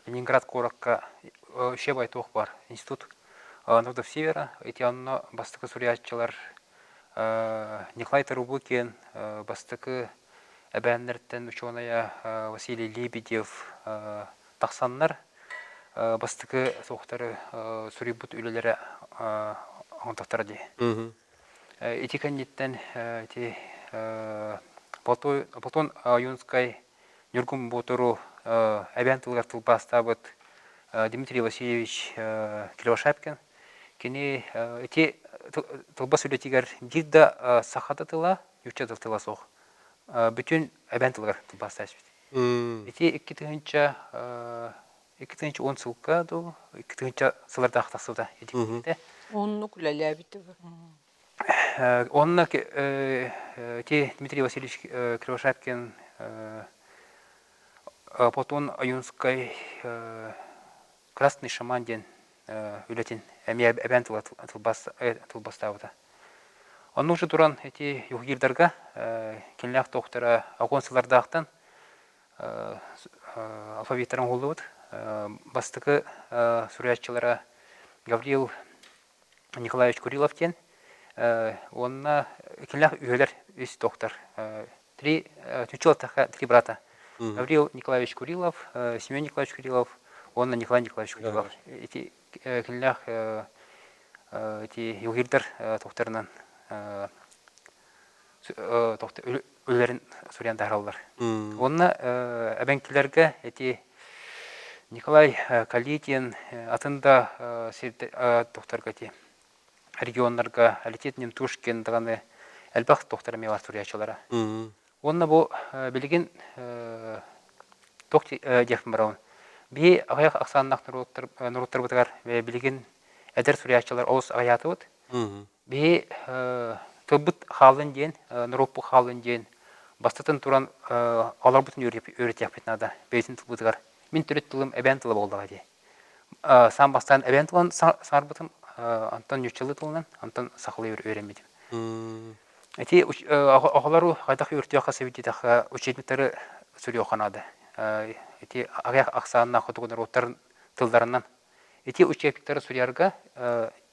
Ленинград коракка шебай тоқ бар институт Нордов Севера, эти анна бастыкы сурьятчылар Николай Тарубыкин, бастыкы әбәннерттен ученая Василий Лебедев тақсаннар бастыкы соқтары сурибут үлелері оңтақтары де. Эти кандидаттан Потон Юнскай Нюргум Ботуру әбән тылғар тылбастабыт Дмитрий Васильевич Кривошапкин. Кені эти тылба сөйлетігер бирда сақата тыла, юча тыла соқ. Бүтін әбән тылғар тылбастабыт. Эти iki tınç 10 sılka do, iki tınça sılarda axtasılda edikte. Онну күләлә бите. Онна Дмитрий Васильевич Кривошапкин, потом Аюнской Красный шаман ден үлетин әмия әбән тылбастауыда. Onun için duran eti yuhirdarga kenlek doktora agonsılardağıtan alfabetlerin olduğu bastıkı süreççilere Gavriil Николаевич Куриловтен onunla kenlek üyeler üst doktor. Три брата. Гавриил Николаевич Курилов, Семен Николаевич Курилов, onunla Николай Николаевич Курилов. Эти kenlek эти yuhirдар doktorundan ölülerin Suriyanda harallar. Onunla əbənkilərgə Nikolay Kalitin atında doktor qəti regionlarga Alitетнен Тушкин дағаны әлбақ doktora мевар Suriyaçılara. Onunla bu bilgin doktor diyəfim barağın. Bir ağayaq aqsanlaq nurutlar бұтығар ve bilgin әдір Suriyaçılar oğuz ağayatı бұд. Bir tılbıt halın deyin, nuruppu halın deyin, bastatan turan alar bütün öğret yapıtnada, beytin tılbıtıgar. Min türet tılım əbən tılıb oldağa dey. San bastan əbən tılın sarbıtım, antan yüçəli tılından, antan saxılı öğrenmedim. Әти ağaları qaydak öğretiyaqa sevdiydaqa uçetmetleri sürüyor xanada. Әти ağayak aqsanına xuduğun rotların tıllarından. Әти uçetmetleri sürüyarga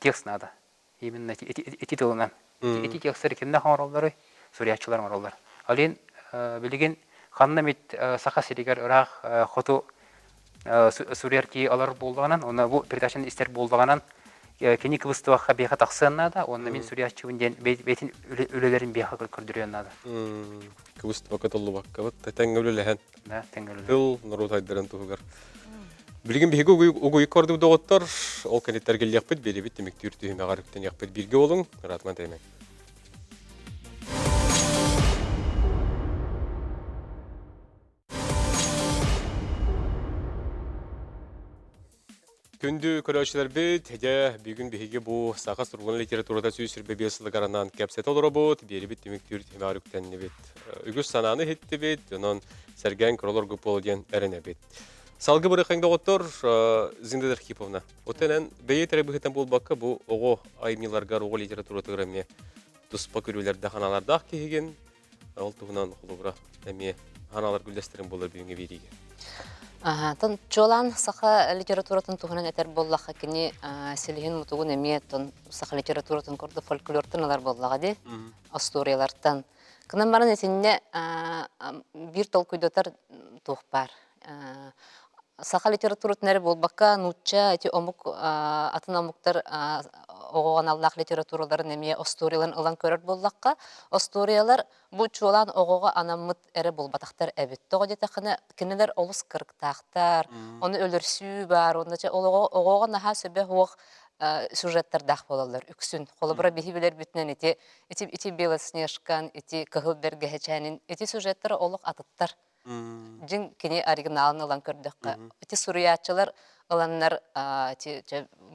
tekstnada. Именно эти тылынан. Эти текстер кемне хамараллары, Suriyaçılar мараллар. Ален билеген ханна мет саха серигер ырах хоту Suriyarки алар болдығанан, оны бу передачаны истер болдығанан кені кыбыстываққа бейха тақсығаннада, оны мен Suriyaçывын ден бейтін өлелерін бейха көрдіріяннада. Кыбыстываққа толы баққа бұд, тәңгөлі Тыл, нұру тайдырын тұғығар. Білген бейгі ұғойы көрді бұдағыттар, ол кәнеттер келі яқпет, бері бет демекті үртігіме ғарыптен яқпет бірге олың, ратман тәймен. Күнді көрәшілер бет, бүгін бейге бұл сақа сұрғын литературада сөйсір бебесілік аранан кәпсет олыра бұд, бері бет демекті үртігіме ғарыптен бет. Үгіз сананы хетті бет, онын сәрген көролар көп болуден әріне бет. Салғы бұры қаңда ғоттар Зиндадыр Хиповна. Отенен бейе тәрәбіғітен бол баққа бұл оғы аймиларға оғы литература тұғыраме тұспа көрулерді ханалардақ кейген, ол тұғынан құлығыра әме ханалар гүлдестерін болар бүйінге береге. Тон жолан саха литературатын туһунан этер боллаха кини селихин мутугун эме тон саха литературатын корду фольклортан алар боллага ди историялардан кынан барын этинне бир толкуйдотар тухпар саха литературатын болбакка нучча эти омук атын омуктар огоган аллах литератураларын эме историяларын ылан көрөр боллакка историялар бу чолан огого анаммыт эре болбатактар эбит того детахына кинелер олус кырктактар оны өлөрсүү бар ондача огого наха сөбө хуак сюжеттер дах болалар үксүн холобра бихибелер бүтнен эти белоснежкан эти кыгылберге хечанин эти сюжеттер олук атыттар жин кини оригиналын ылан көрдөккө эти суриячылар ыланнар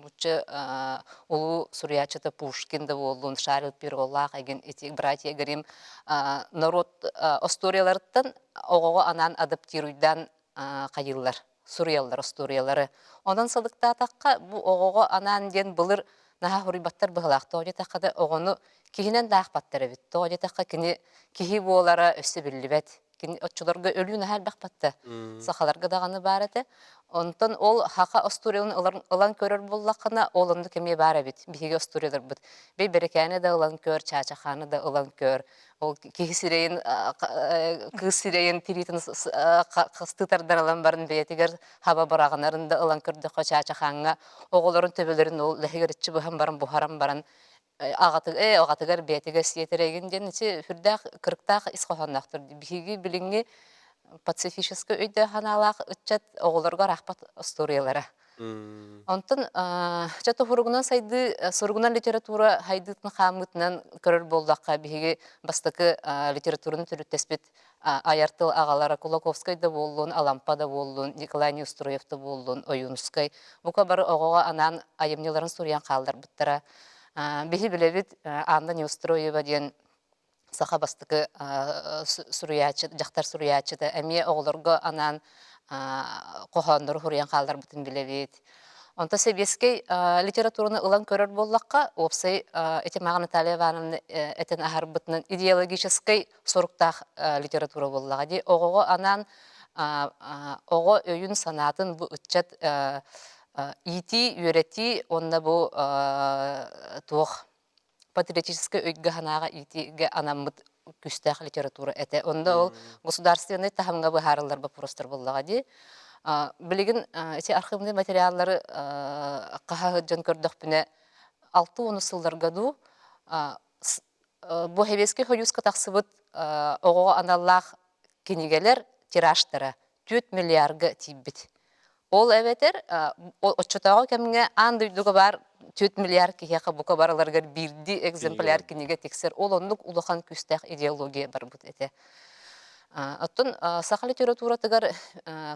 бучча улуу суриячыта Пушкин да болдун Шарил Пироллах еген эти братья Грим народ историялардан огого анан адаптируйдан кайыллар суриялар историялары ондан сылыкта такка бу огого анан ден былыр наха хурибаттар быгылакта ожетакка огону кихинен даахпаттар эбит ожетакка кини кихи болара өссө биллибет Отчуларга өлүүн әһәл бақпатты. Сақаларга дағаны бар әті. Онтан ол хақа остурелын ылан көрір боллақына олынды кеме бар әбет. Бихеге остурелер бұд. Бей берекәне да ылан көр, чачақаны да ылан көр. Ол кесірейін, кесірейін тиритін қыстытардар ылан барын бейтігер хаба барағынарын да ылан көрді чачақанға. Оғыларын төбелерін ол ләхегерітші бұхан барын, бұхаран барын. Ағатығар бейтігі сиетереген ден хүрдәқ, кырықтақ исқоғаннақтыр. Бихеге біліңге пацифический өйді ханалақ үтчет оғыларға рақпат историялары. Онтын чаты хуругунан сайды сургунан литература хайдытын қамытынан көрір болдаққа бігеге бастықы литератураны түріттеспет аяртыл ағалары Кулаковскайда болуын, Алампада болуын, Николай Неустроевта болуын, Ойунскай. Бұқа бары оғыға анан айымнеларын суриян қалдар бұттара. Бігі білебет анда Неустроева ден саха бастықы жақтар суруячыды. Әме оғылырға анан қоғандар хұриян қалдар бұтын білебет. Онта себескей литератураны ылан көрір боллаққа, опсай этемағын Италия ванымны әтен ахар бұтының идеологической соруқтақ литература боллаға де. Оғығы анан оғы өйін санатын бұл үтчет ити, үйрети, онда бұл туық патриотический өйгі ханаға итиге анамыд күстәқ литература әті. Онда ол государственный тахамға бұл харылар бұл простор боллаға де. Білігін архивный материаллары қаға жан көрдіқ бүне 6-10 сылдарға ду. Бұл хевеске хойюзға тақсыбыт оғыға аналлақ кенегелер тираштары 4 миллиардға тейбіт. Ол әветер, отчетағы кәмінге андыйдығы бар 4 миллиард кехеқа бұқа бараларғар бірді экземпляр кенеге тексер. Ол ондық улахан күстәқ идеология бар бұд әте. Оттон саха литературатыгар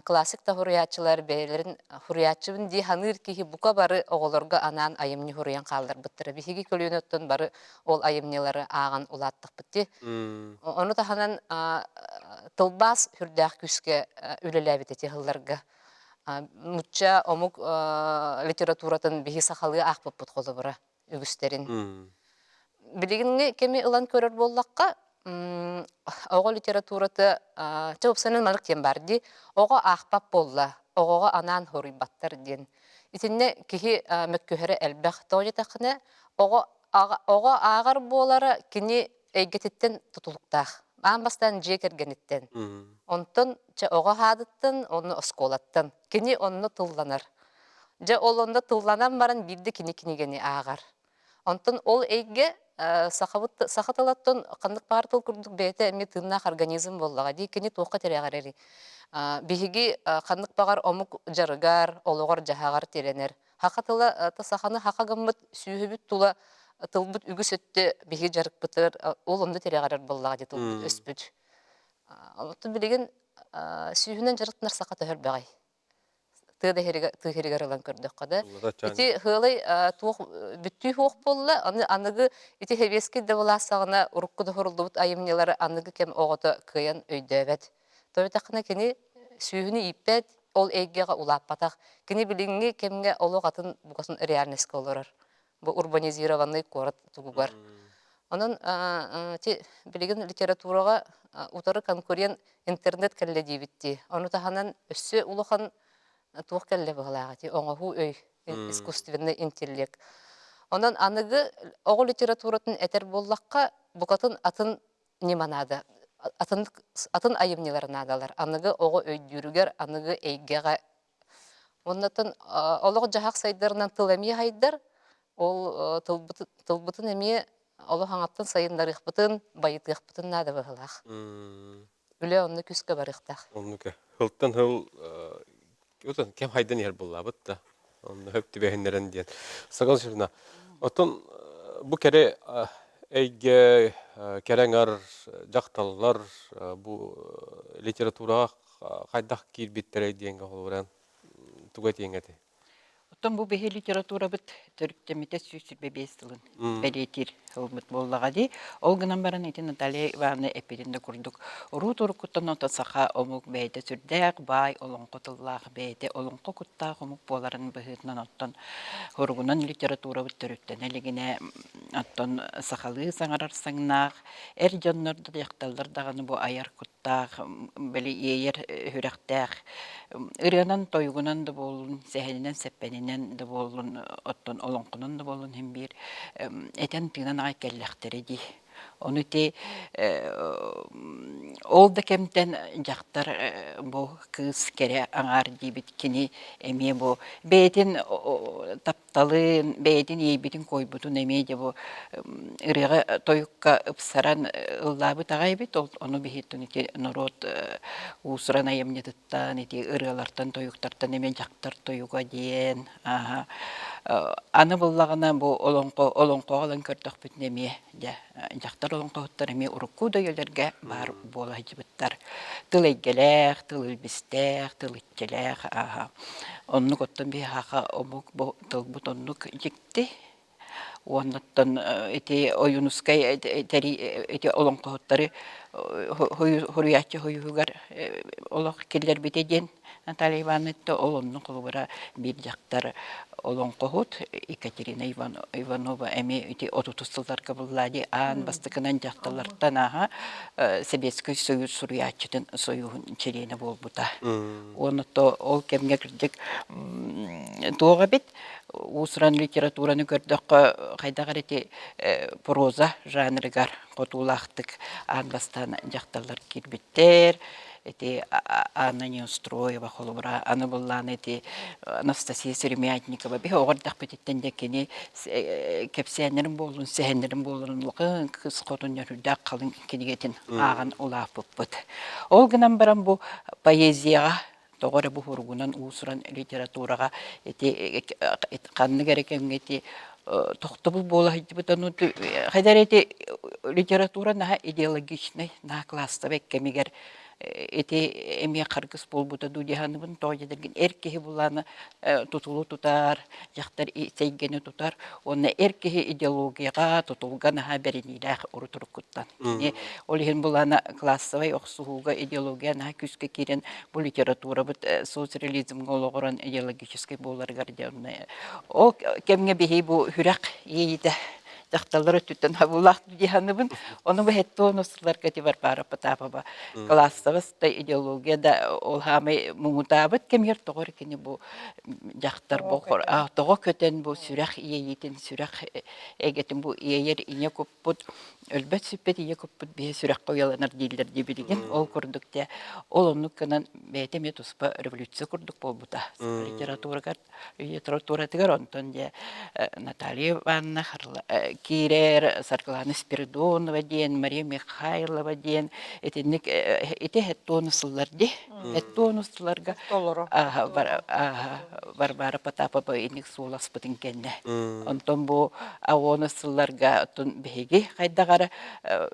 классикта хуриятчылар бәйлерін хуриятчыбын ди ханыр кихи бука бары оғылырға анан айымны хуриян қалдар бұттыры. Бихиги көліен өттін бары ол айымнелары ағын улаттық бұтты. Оны таханан тылбас хүрдәқ күске үлеләбет әте ғылларға. Мучча омук литературатын бихи сахалы ақпып бұт қолы бұра үгістерін. Білігінге кеме ылан көрір боллаққа оға литератураты чабыпсанын малық тен бар ди. Оға ақпап болла, оғаға анан хорый баттар ден. Итинне кихи мөккөхері әлбәқ тоғытақыны оға ағар болары кені әйгететтен тұтылықтақ. Аң бастан жекергенеттен. Онтын оға хадыттын, оны осколаттын. Кені оны тылланар. Же ол онда тылланан барын бірді кені-кенегені ағар. Онтын ол әйге сақаталаттын қандық партыл күрдік бәйті әме тыннақ организм боллаға дей кені тоққа терегар әрі. Бейгі қандық бағар омық жарығар, олығар жағағар теренер. Хақатылы сақаны хақа гаммыт сүйібіт тұла тылбыт үгіс өтті бейгі жарық бұтыр, ол онда терегар боллаға дей тылбыт өспіт. Олты білеген сүйінен жарықтынар сақаты хөр бағай. Тыгеригер ылан көрдік қады. Ити хылай бүтті хоқ болла, анығы ити хевеске деваласағына ұрыққыды хұрылды бұт айымнелары анығы кем оғыты кыян өйдөбет. Тойытақына кені сүйіні иппет, ол әйгеға улап батақ. Кені біліңге кемге олық атын бұғасын реальнеске олырыр. Бұл урбанизированный корот тугугар. Onun bilgin literaturaga utarı konkurent internet kelle dibitti. Onu tahanan össü uluhan tuğ kelle bağlağıtı. Ona hu öy искусственный интеллект. Ondan anıgı oğul literaturatın eter bollaqqa bukatın atın nimanada. Atın ayımnilarına adalar. Anıgı oğu öydürüger, anıgı eygeğe. Ondan oluq jahaq saydarından tılemi haydar. Ol tılbıtın emi Olu hаңаттан сайындар иқпытын, байыт иқпытын нады бағылақ. Үлі онны күскі бар иқтақ. Онны ке. Хылттан хыл, кем хайдан ер болла бұтта. Онны хөпті бәхіндерін дейін. Сағал жүріна. Отын бұ кәрі әйге кәрәңар, жақталылар бұ литератураға қайдақ кейірбеттері дейінгі қолыран тұға дейін әді. Оттон бу беһи литература бит төрүттемите сүсүрбе бестилин. Белетир хылмыт боллага ди. Ол гынан баран ити Наталья Ивановна эпидинде курдук. Уру турукуттан ота саха омук бейте сүрдәк бай олонко тыллах бейте олонко куттах омук боларын быһытнан оттон хоргунан литература бит төрүттен элигине оттон сахалы саңарар саңнах эр жоннорду якталдар даганы бу аяр куттах бели иер хүрәхтәх ырынан тойгунан да болун сәһенинен сәппенинен да болун оттон олонкунан да болун hem bir eten тыгынан ай келләхтәре ди. Onu te ol da kemten jaktар bu kız kere angar dibit kini emiye bu beytin taptalın beytin yebitin koybutun emiye de bu ırıga toyukka ıpsaran ıllabı tagaybit onu bihitun te norot usrana yemnetittan iti ırıgalardan toyuktardan emiye jaktar toyuga diyen aha anı bullagına bu olonko alan körtök bütnemiye de jaktar olonko huttaremi urukku da yöllerge bar bola hicibittar tıl eggelek, tıl ilbistek, tıl itçelek aha onluk ottan bir haka omuk bu tıl butonluk jikti ondan iti oyunuskay teri iti olonko huttarı huriyatçı huyugar olak killer bitedin Наталья Ивановна олонну кулубара бир жактар олонко хут Екатерина Иванова эми ити отутустулдарга буллади ан бастыкынан жакталардан аха Советский Союз суруячтын союзун чирене болбута. Онто ол кемге кирдик тоога бит усран литератураны көрдөк кайдагар эти проза жанрыгар котулактык ан бастан жакталар кирбиттер эти Анна Неустроева холубра, Анна Буллан, эти Анастасия Серемятникова, бихо ордах петиттен декени кепсенерин болун, сехенерин болун, лукын кыз котун ярудак калын кенигетин аган улаф буппут. Ол гынан баран бу поэзияга тогора бу хургунан усуран литературага эти канны керекен эти тохтобул бола хитбутану хайдар эти литература на идеологичный на класста беккемигер эти эмия каргыс болбута дудиханыбын тоожедерген эркеһи буланы тутулу тутар жактар сейгени тутар онна эркеһи идеологияга тутулган ха беренилах урутуркуттан кини олихин буланы классовый оксууга идеология на күскө кирен бу литература бут социализм гологорон идеологический болар гардианны о кемге бихи бу хүрак ийде жакталары түттен хабулах диханыбын оны бу хеттонуслар кативар пара патапа классовыста идеология да ол хамы мумутабыт кемер тогор кини бу жактар бохор того көтен бу сүрах иейтин сүрах эгетин бу иер ине көппут өлбөт сүппет ие көппут бе сүрах кояланар дилдер дибилген ол курдукте ол онукканан бетеме туспа революция курдук болбута литература тигер онтон де Наталья Ивановна Кирер, Сарклана Спиридонова ден, Мария Михайлова ден, эти хеттонусларди, хеттонусларга, Варвара Потапова иник сулас путинкенне. Онтон бу авонусларга тон беги хайдагара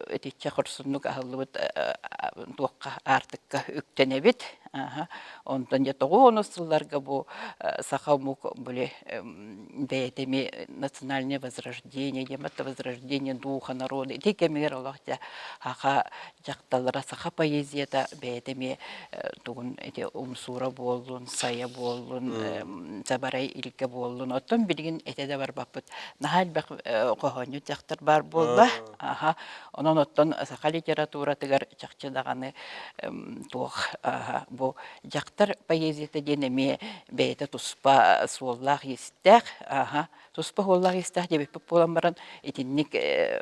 эти чахорсунук ахылбыт туакка артыкка үктенебит. Онтон я тогонусларга бу сахамук были бетеми национальное возрождение, это возрождение духа народа. И кемер Аллахтя хаха жакталара саха поэзията бетеми тугун эти умсура болун, сая болун, забарай илке болун. Оттон билген этеде бар баппыт. Нахал бак кохоню жактар бар болда. Онон оттон саха литература тигер жакчыдаганы тух бу жактар поэзията денеме бете туспа суоллах истех. Туспа холлах истех деп болан баран этинник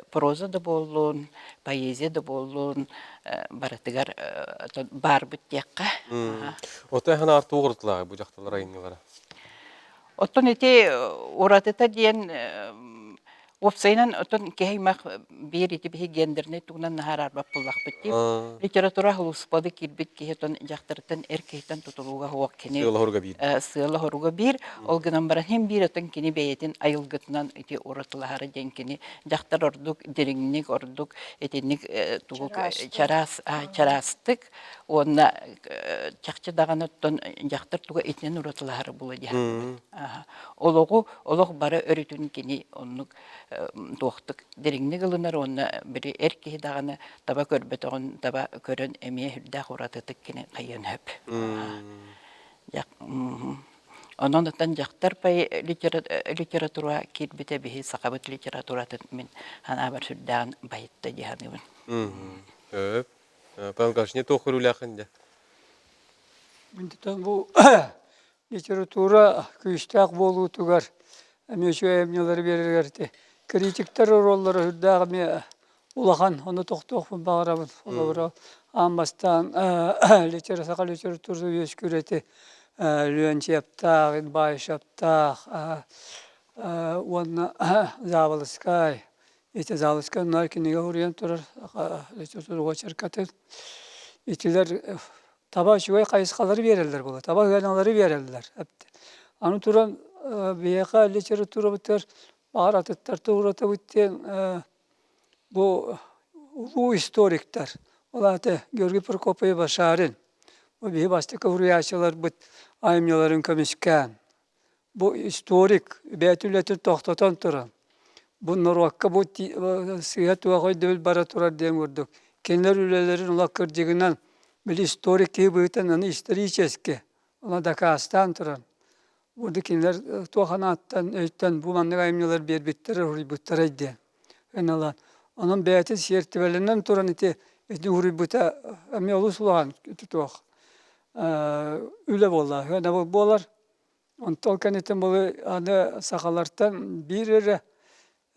проза да болун, поэзия да болун, баратыгар бар бүттекка. Ота хана арту угуртла бу жакталар айны бара. Оттон эти уратыта диен Опсайнан отон кehimах бир ити бихи гендерне тугунан нахар арбап буллах битти. Литература хулуспады кирбит кихетон жактыртын эркейтен тутулуга хуак кини Сыйла хорга бир. сыла хоруга бир олгынан баран хем бир отон кини бейтин айылгытынан ити уратылары ден кини жактар ордук дириңник ордук этинник тугук чарастык онна чакчы даган оттон жактар туга итинен уратылары була дия. Олог бары өрүтүн кини оннук туохтук дириңник ылынар онна бири эрки даганы таба көрбөтөгөн таба көрөн эмие хүрдэ хуратытык кини кайын хөп. Онон жактар пай литература кирбите бихи сакабыт литературатын мен ханабар сүрдән байытта диханыбын. Пангашне тохырулахында. Мындытан бу литература күйістәк болу тугар әмеші әмнелері берергерді. Критиктер роллары хүрдәғі улахан, оны тоқтоқпын бағырамын. Олауыра амбастан сақа литературды өз көреті лүйен чептақ, бай шаптақ, оны завалыскай. Ете завалыскай, ұнар кенеге ұриян тұрар литература очеркаты. Етелер таба шуай қайысқалары берелер болады. Таба ғаналары берелер. Аны тұран бейеқа литература бұттар бағар атыттарды ұраты бұттен бұл ұлу историктар. Ол аты Георгий Прокопий Башарин. Бұл бейі бастықы ұрияшылар бұт айымнеларын көміскен. Бұл историк бәтілетір тоқтатан тұран. Бұл нұруаққа бұл сыйат уағай дөл бара тұрар дем көрдік. Кенлер үлелерін ұлақ көрдігінен біл историк кей бұйтан аны историческе. Ола дакастан тұран. Burada kimler tuğanattan, öğütten bu manlık ayımlılar bir bittirir, huri bittirir diye. Onun beyati siyertivelerinden turan iti huri bitta emi olu sulağın tutuğ. Öyle bolla. Yani bu bolar. On tolkan itin bolu adı sakalardan bir yere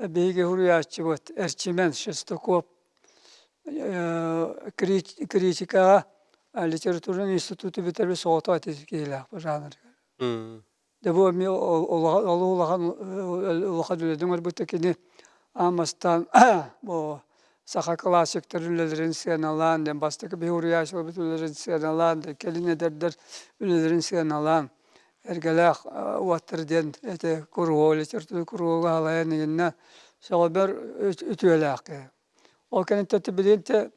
beyge huri açı bot. Erçimen, Şestokop, Kritika, Literatürün İnstitutu bitirbi soğutu ateşkiyle bu janr. De bu mi Allah'ın öldüğüm bir tekini amastan bu saha klasik türlerin senalan den bastaki bir huriyas ve türlerin senalan de keline derder ülelerin senalan ergelak waterden ete kurul literatür kurul halayan yine şaber ütüelak. O kenin tetbilinte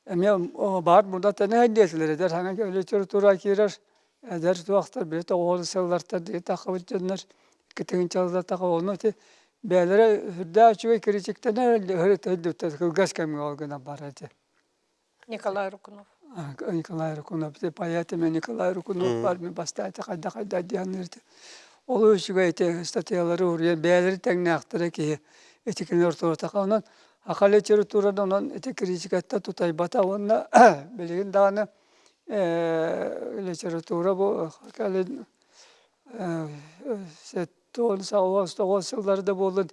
emiyorum bar burada tane hediyeler der hangi literatüra kirer ders vaxtlar bir de oğul sağlarlar diye takıbıcılar kitin çalda takıbını te belere hüdda çüve kritikten hüdda gaz kemi olgana barate. Николай Рукунов. Nikolay Rukunov te payatım Nikolay Rukunov var mı bastayta kadda diyanırdı. Olu şüge ete statyaları oraya beleri tekne aktarı ki etikin ortaya takınan akale literaturadan onun ete kritikata tutay bata onunla belirgin dağını literatura bu akale setton sağlık yıllarda bulun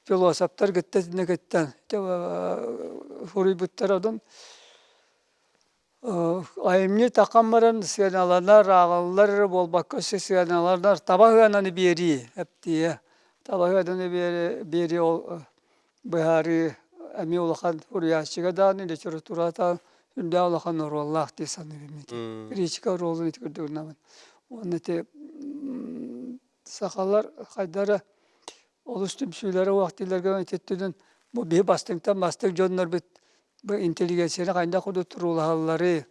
filozoflar gitti ne gitti huributlardan ayımlı takımların siyanalarlar ağalılar bolbakka siyanalarlar tabağıyanı biri hep diye tabağıyanı biri bihari emi olakan huriyatçıga da literaturata Hünde Allah'ın Allah diye sanırım. Kritika rolunu etkilediğine ben. Onun te sakallar kaydara oluştum şeylere vaktilerge öğrettiğinden bu bir bastıktan bastık canlar bu intelijansiyona kayda kurdu turulahalları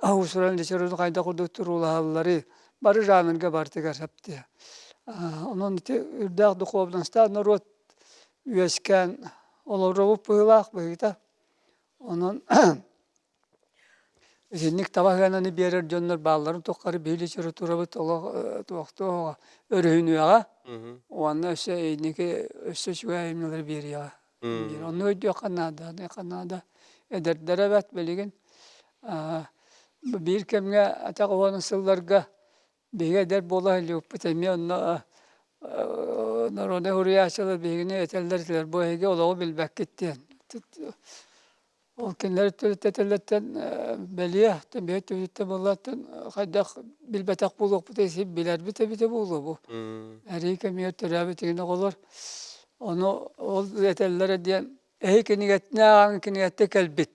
Avustralya literatürü kayda kurdu turulahalları barı janrga bartıgar hep diye. Onun te ürdak dukovlanstan narot üyesken olarak pıhlak böyle. Onun Zinnik tabağını birer canlar bağların tokarı bir literatura bit Allah toqto örüğünüya. Onun şeyniki şöyle bir ya. Bir onu diyor Kanada ederlere bet belirgin. Bir kemge ataqovanın sıllarga bege der bolaylı uptemiyor narone huriyatçılar begine etellerler bu hege olağı bilbek gitti. O kendileri tetelletten beliye tabiat tüyütte bollattın kadar bilbetak buluk bu tesi biler bite bulu bu. Her iki kemiğe terabetine olur. Onu ol etellere diyen kinigetne ağın kinigette kelbit.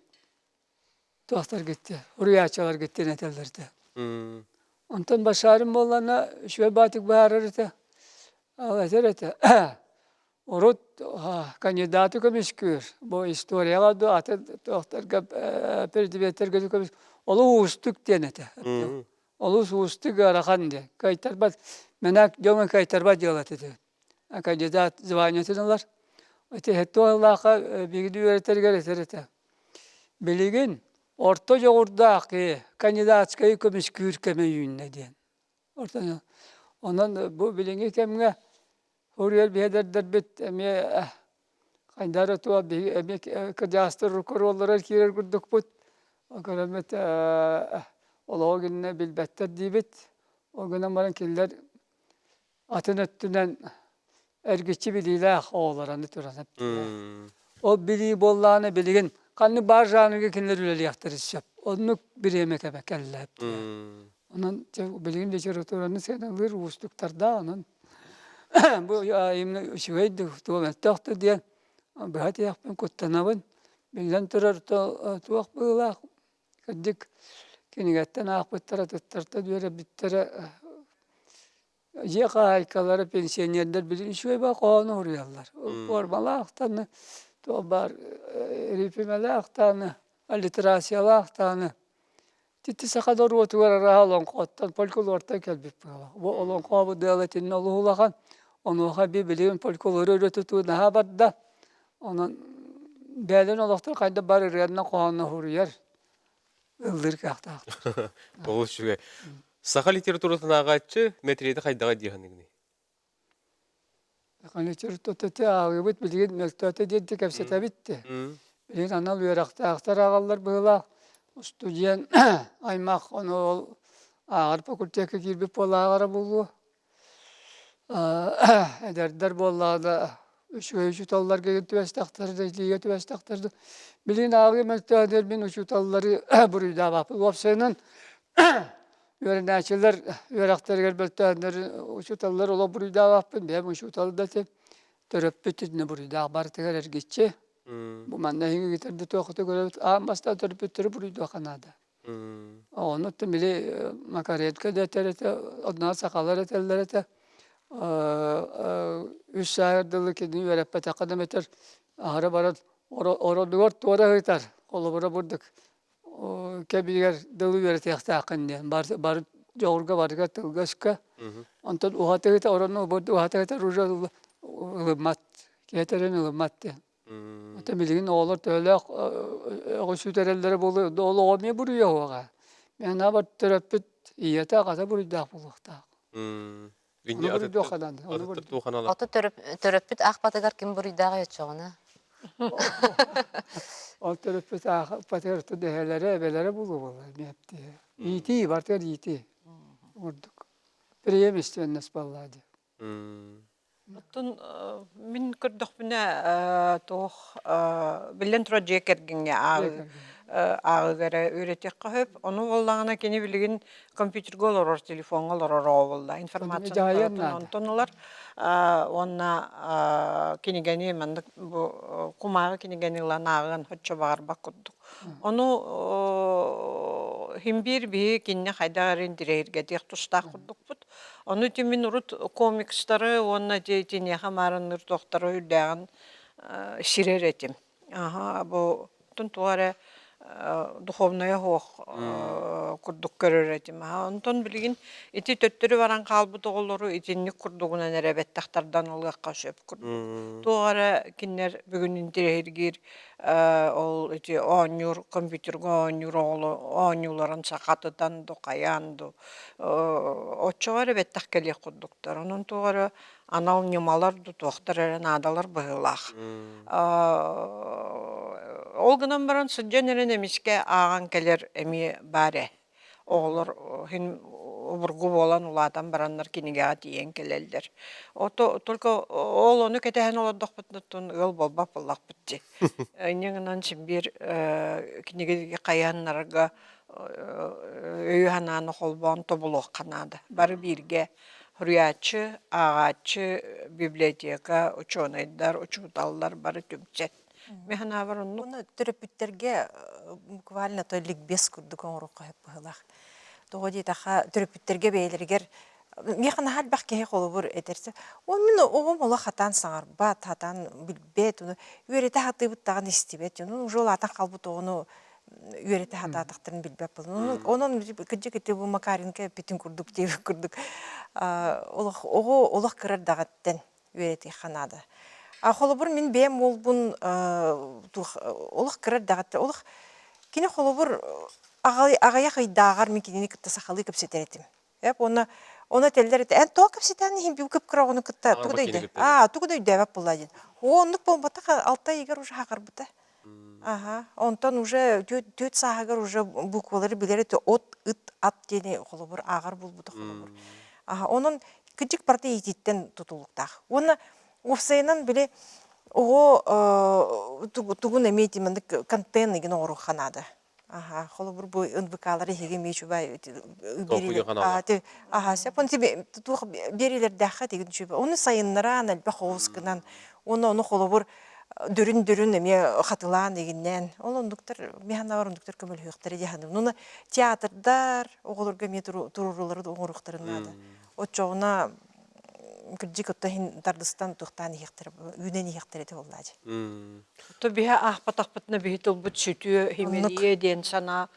Doktor gitti. Hurriyaçalar gitti netellerde. Ondan başarım olana şöyle batık bağırırdı. Allah terete. Orut kandidatı komiskür. Bu istoriya kaldı. Atı doktor perdibeter gözü komis. Olu ustuk denete. Olu ustuk arakan de. Kaytar bat. Menak jomun kaytar bat yolatı. Kandidat zıvanyatınlar. Öte hetto Allah'a bilgi öğretir gerekirte. Bilgin orta yoğurdaki kandidatskayı komiskür kemeyünne diyen. Orta ondan bu bilgi kemge Huriyel bir heder bit emi kaydarı tuğa bir emi kajastır rukur olarak kirer kurduk put. O karamet o günne bilbetter dibit. O güne maran killer atın öttünen ergiçi biliyle oğlarını tören hep. O biliği bollağını bilgin. Kanlı barjanı kinler üleli yaktırız yap. Onu bir yemek emek elle hep. Onun bilgin literatürünü sen alır uçtuklarda onun. Bu imle şüveydi tuğmettaktı diye. Bahati yapın kuttanabın. Bizden turar tuğak bağlaq. Kaddik kinigetten akbıttara tuttarta diyor bittere. Yeka aykaları pensiyonerler bilin şüvey bak onu uğruyorlar. Formalı aktanı. Tuğbar ripimeli aktanı. Alliterasyalı aktanı. Titti sakadar otuvar rahalon qottan polkol orta kelbip bağlaq. Bu olon qabu devletinin oluğulaqan. Onu bir bilin polkolları öğretutu daha barda. Onun belen olaqtır qayda bar riyadına qoğanına huruyar. Ildır kaqtaq. Ол шуге. Саха литературатын ағатчы метрейді қайдаға дейханыңны. Kanıçır tututu ağıbıt bilgin mektuatı dedi kapsata bitti. Bilgin anal uyaraqta aqtar ağallar bağlaq. Studiyen aymaq onu ağır fakülteki girbip olağara bulu. Ederder bollağda üçü tallar gelip tüvestaktardı, liye tüvestaktardı. Bilin ağı mektuadır bin üçü talları buruyda bakıp. Vapsayının öğreniciler, öğrenciler belirtenleri üçü tallar ola buruyda bakıp. Ben üçü talı da tep töröp bütününe buruyda akbar tegeler geççe. Bu manda hingi getirdi tokutu görüp basta töröp bütünü buruyda kanada. Onu tümili makaretka deterete, ondan sakalar etellerete. Üç şahırdılı kendini öğretme takadım eter. Ahara barat oranıgor tuara hıtar. Ola bura burduk. Kebiler dılı öğreti yakta akın diyen. Bar joğurga barga tılgaşka. Ondan uhatı hıta oranı burdu uhatı hıta ruja ılımat. Keterin ılımat diyen. Öte bilgin oğlar töyle süterelleri buluyor. Oğlu olmaya buruyor oğa. Ben abar töröpüt iyete akata buruyda bulukta. Onu buruyda okadan. Atıttır tuğanalar. Otu töröpüt akbatıgar kim buruydağı yetçoğuna. O töröpüt patırtı dehelere ebelere buluyorlar. İyiti var ter iyiti. Vurduk. Biriyem istiyor nesballadı. Оттон мин көрдөх бүнэ туох билен тура жекергенге агыгара үйретек кахып, ону боллагана кени билигин компьютерге олорор, телефонга олорор болда. Информация онтонолар онна кинигени мандык бу кумагы кинигени ланагын хотчо багар баккудук. Ону химбир би кинне хайдарын дирейрге дек тустак кудукпут. Onu timin urut komiksları onna teytini hamarınır doktoru hürdağın şirer etim. Aha bu tuntuare duhovnaya hoq kurduk görür etim. Ondan bilgin iti töttürü varan kalbı doğuluru itinlik kurduğuna nerebettaktardan olgaqqa şöp kurduk. Tuğara kinler bugün indirehirgir ol iti onyur, kompüterge onyur oğlu, onyuların sakatıdan dokayandu. Oçoğara bettak kelek kurduktar. Onun tuğara anal nyumalar tutuqtar eren adalar bığılaq. Olgınan baran sıccan eren emiske ağan keler emi bare. Oğlar hin burgu bolan uladan baranlar kinige diyen kelelder. Только ол onu ketehen oladaq bitnutun ıl bolbap bolaq bitti. Aynen bir kinige kayanlarga öy hananı holban tobuluq kanada. Bari birge Hürriyatçı, ağaççı, biblioteka, uçonaylar, uçutallar bары tümset. Mehana var onu. Оны төрөпүттерге буквально то ликбез курдук оңрукка хеп быһылах. Того таха төрөпүттерге бейлергер механ хал бахке холобур этерсе. О мен огом ола хатан саңар бат хатан билбет уну үрете хатыбыт таган истибет. Уну жол атан калбыт ону үрете хататактырын билбеп бол. Онун кыжы кете бу Макаренко питин курдук деп курдук. Олох кырар дагаттен үрете ханада. Холобур мен бем олбун олох кырар дагатта олох кине холобур агая хайдагар мен кинени кытта сахалы кепсетеретим. Оны телдер эн то кепсетен хим бу кеп кырагыны кытта тугдайды. Тугдай дебеп булады. Онлук болбата алта егер уже хакырбыта. Онтан уже төт сахагар уже буквалары билере от ит ат дене холобур агар булбута холобур. Онун кыжык парта ититтен тутулуктак. Оны Уфсайнан биле ого тугун эметимин контейнер ген ору ханада. Холобур бу НВКлары хеге мечу бай берилер. Сепон тебе тух берилер даха деген чөбө. Оны сайыннаран алба хоускынан, оны холобур дүрүн эме хатылан дегеннен. Ол ондуктар механа ондуктар көмөл хөктөр дегенде. Нуну театрдар оголорго метрурулары оңуруктарынады. Отчогуна кырдык оттахин Тардыстан тухтан ихтер, үнен ихтер эте боллажы. То биһа ахпатахпытны бихитил бут сүтү химелие ден сана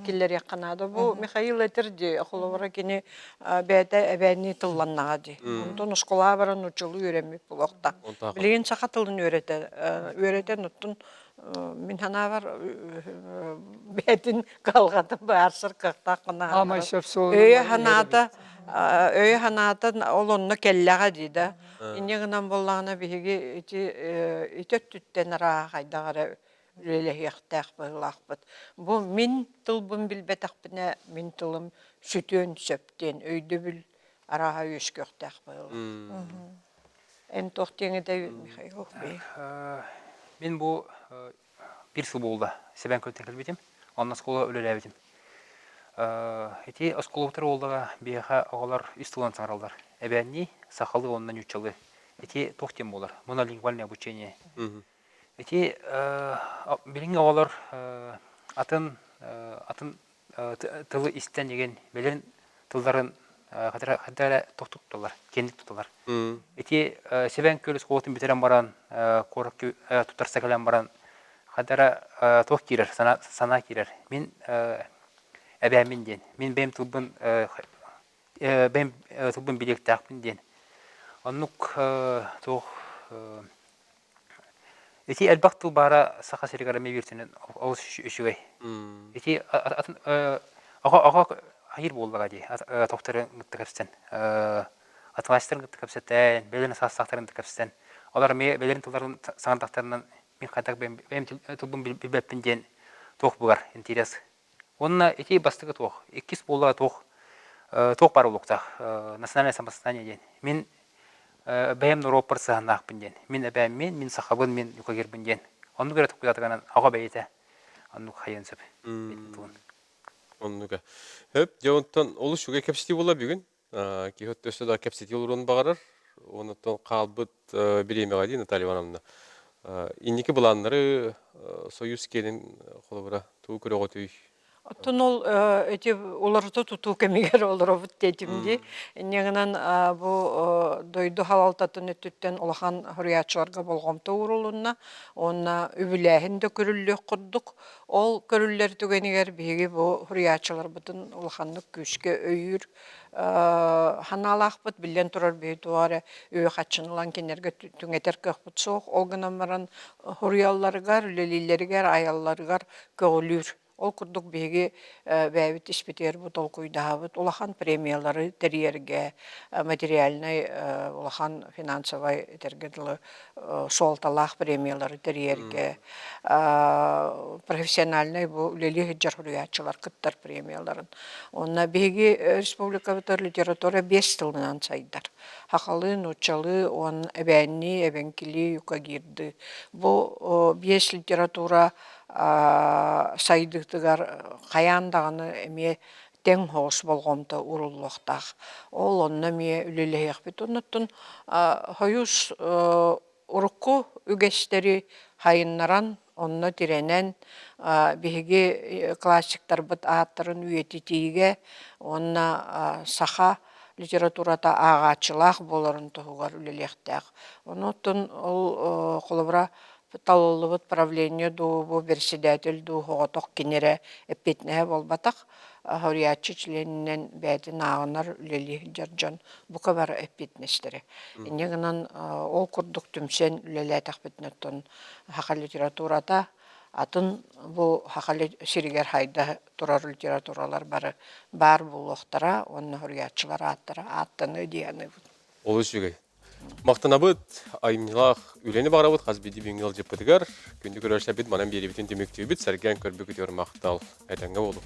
киллер яканада. Бу Михаил этерди холовара кини бәдә әбәни тылланнагады. Онтон школа баран учулу үйренмек булакта. Билеген сака тылын үйрәтә нуттун мин хана бар бәдин калгады барсыр кыкта кына. Өй ханатын олонны келләгә диде. Инне гынан боллагына биһиге итет түттен ара хайдагара үлеле яктак булакпыт. Бу мин тылбын билбетакпына мин тылым сүтөн сөптен өйдө бил арага өшкөктак бул. Эн тохтеңеде Михаил бей. Мен бу бир сыл болду. Себен көтөрүп битим. Анна школа үлеле битим. Эти осколоктар олдага бияха оголар истулан саңаралдар. Эбәнни сахалы оннан 3 жылы. Эти тохтем болар. Монолингвальное обучение. Эти билинге оголар атын тылы истен деген белен тылдарын хатара тохтутталар, кендик туталар. Эти себен көлүс колотун битерен баран, корак тутарса келен баран хатара тох кирер, сана кирер. Мен әбәмин ден. Мен бәм тылбын билектақпын ден. Оннук тоқ эти әлбақ тыл бара сақа серегара мебертінен ауыз үшігай. Эти аға айыр болдыға дей. Тоқтарын ғытты кәпістен. Атылаштарын ғытты кәпістен, бәлерін сақтарын ғытты кәпістен. Олар бәлерін тылдарын сағандақтарынан мен қайтақ бәм тылбын білбәппін ден тоқ бұғар. Интерес. Онна эти бастыгы тох, эккис болла тох бар улуктах, национальное самосознание ден. Мен бәйем роппар сахнақпын ден. Мен әбәм мен сахабын, мен юкагербін ден. Онны көрі тұқпыдатығанан ага бәйеті. Онны қайын сөп. Оннуга. Хөп, жауынтан олы шуға кәпсеті бола бүгін. Кейхөтті өсі да кәпсеті олырын бағарар. Онытан қалбыт біреме ғади, Наталья Ивановна. Иннекі бұланлары Союз келін қолы бұра туы көрі ғоты үй. Оттон ол эти уларты туту кемигер олоробут детимди. Негенен бу дойду халалтатын өттүттен улахан хурячыларга болгомто урулунна, онна үбүләһин дә көрүллек курдук. Ол көрүлләр түгенигер биги бу хурячылар бутун улаханны күшкө өйүр ханалахпыт билен турар бей туары өй хачынлан кенерге түңетер көхпүт соқ. Ол гынамаран хуриялларгар, лелилергер, аялларгар көгүлүр. Ол курдук беги бәбит испитер бу толкуйдабыт улахан премиялары терьерге материальный улахан финансовый тергедлы солталах премиялары терьерге профессиональный бу лели жархуриячылар кыттар премияларын. Онна беги республика литература 5 тылынан сайдар. Хакалы, нучалы, он эбәнни, эбәнкили юка гирди. Бу 5 литература сайдыктыгар каяндагыны эме тең хоос болгомто уруллуохтаах. Ол онна мие үлелеһиэхпит оннуттун хойус урукку үгэстери хайыннаран онно тиренен биһиги классиктарбыт ааттарын үйетитииге онна саха литературата аагаачылаах болорун туһугар үлелиэхтээх. Онуттун ол холобра талоллубут правление дуубу председатель дуу хоҕотох кинере эппитнэһэ болбатах хорияччы членинен бээтин аагынар үлели дьардьон бука бара эппитнестери. Иннегынан ол курдук түмсен үлелээтахпитнеттон хаха литературата атын бу хаха сиригер хайда турар литературалар бар булуохтара онна хорияччылар ааттара ааттаны дианы. Ол үсүгэй. Мақтанабыт, айымнылақ үлені бағырабыт, қазбеді бүйіңгіл жеппідігер, күнді көрерсе бит, манан бері бітін демектеу бит, сәрген көрбі күтер мақтал әтәңгі болу.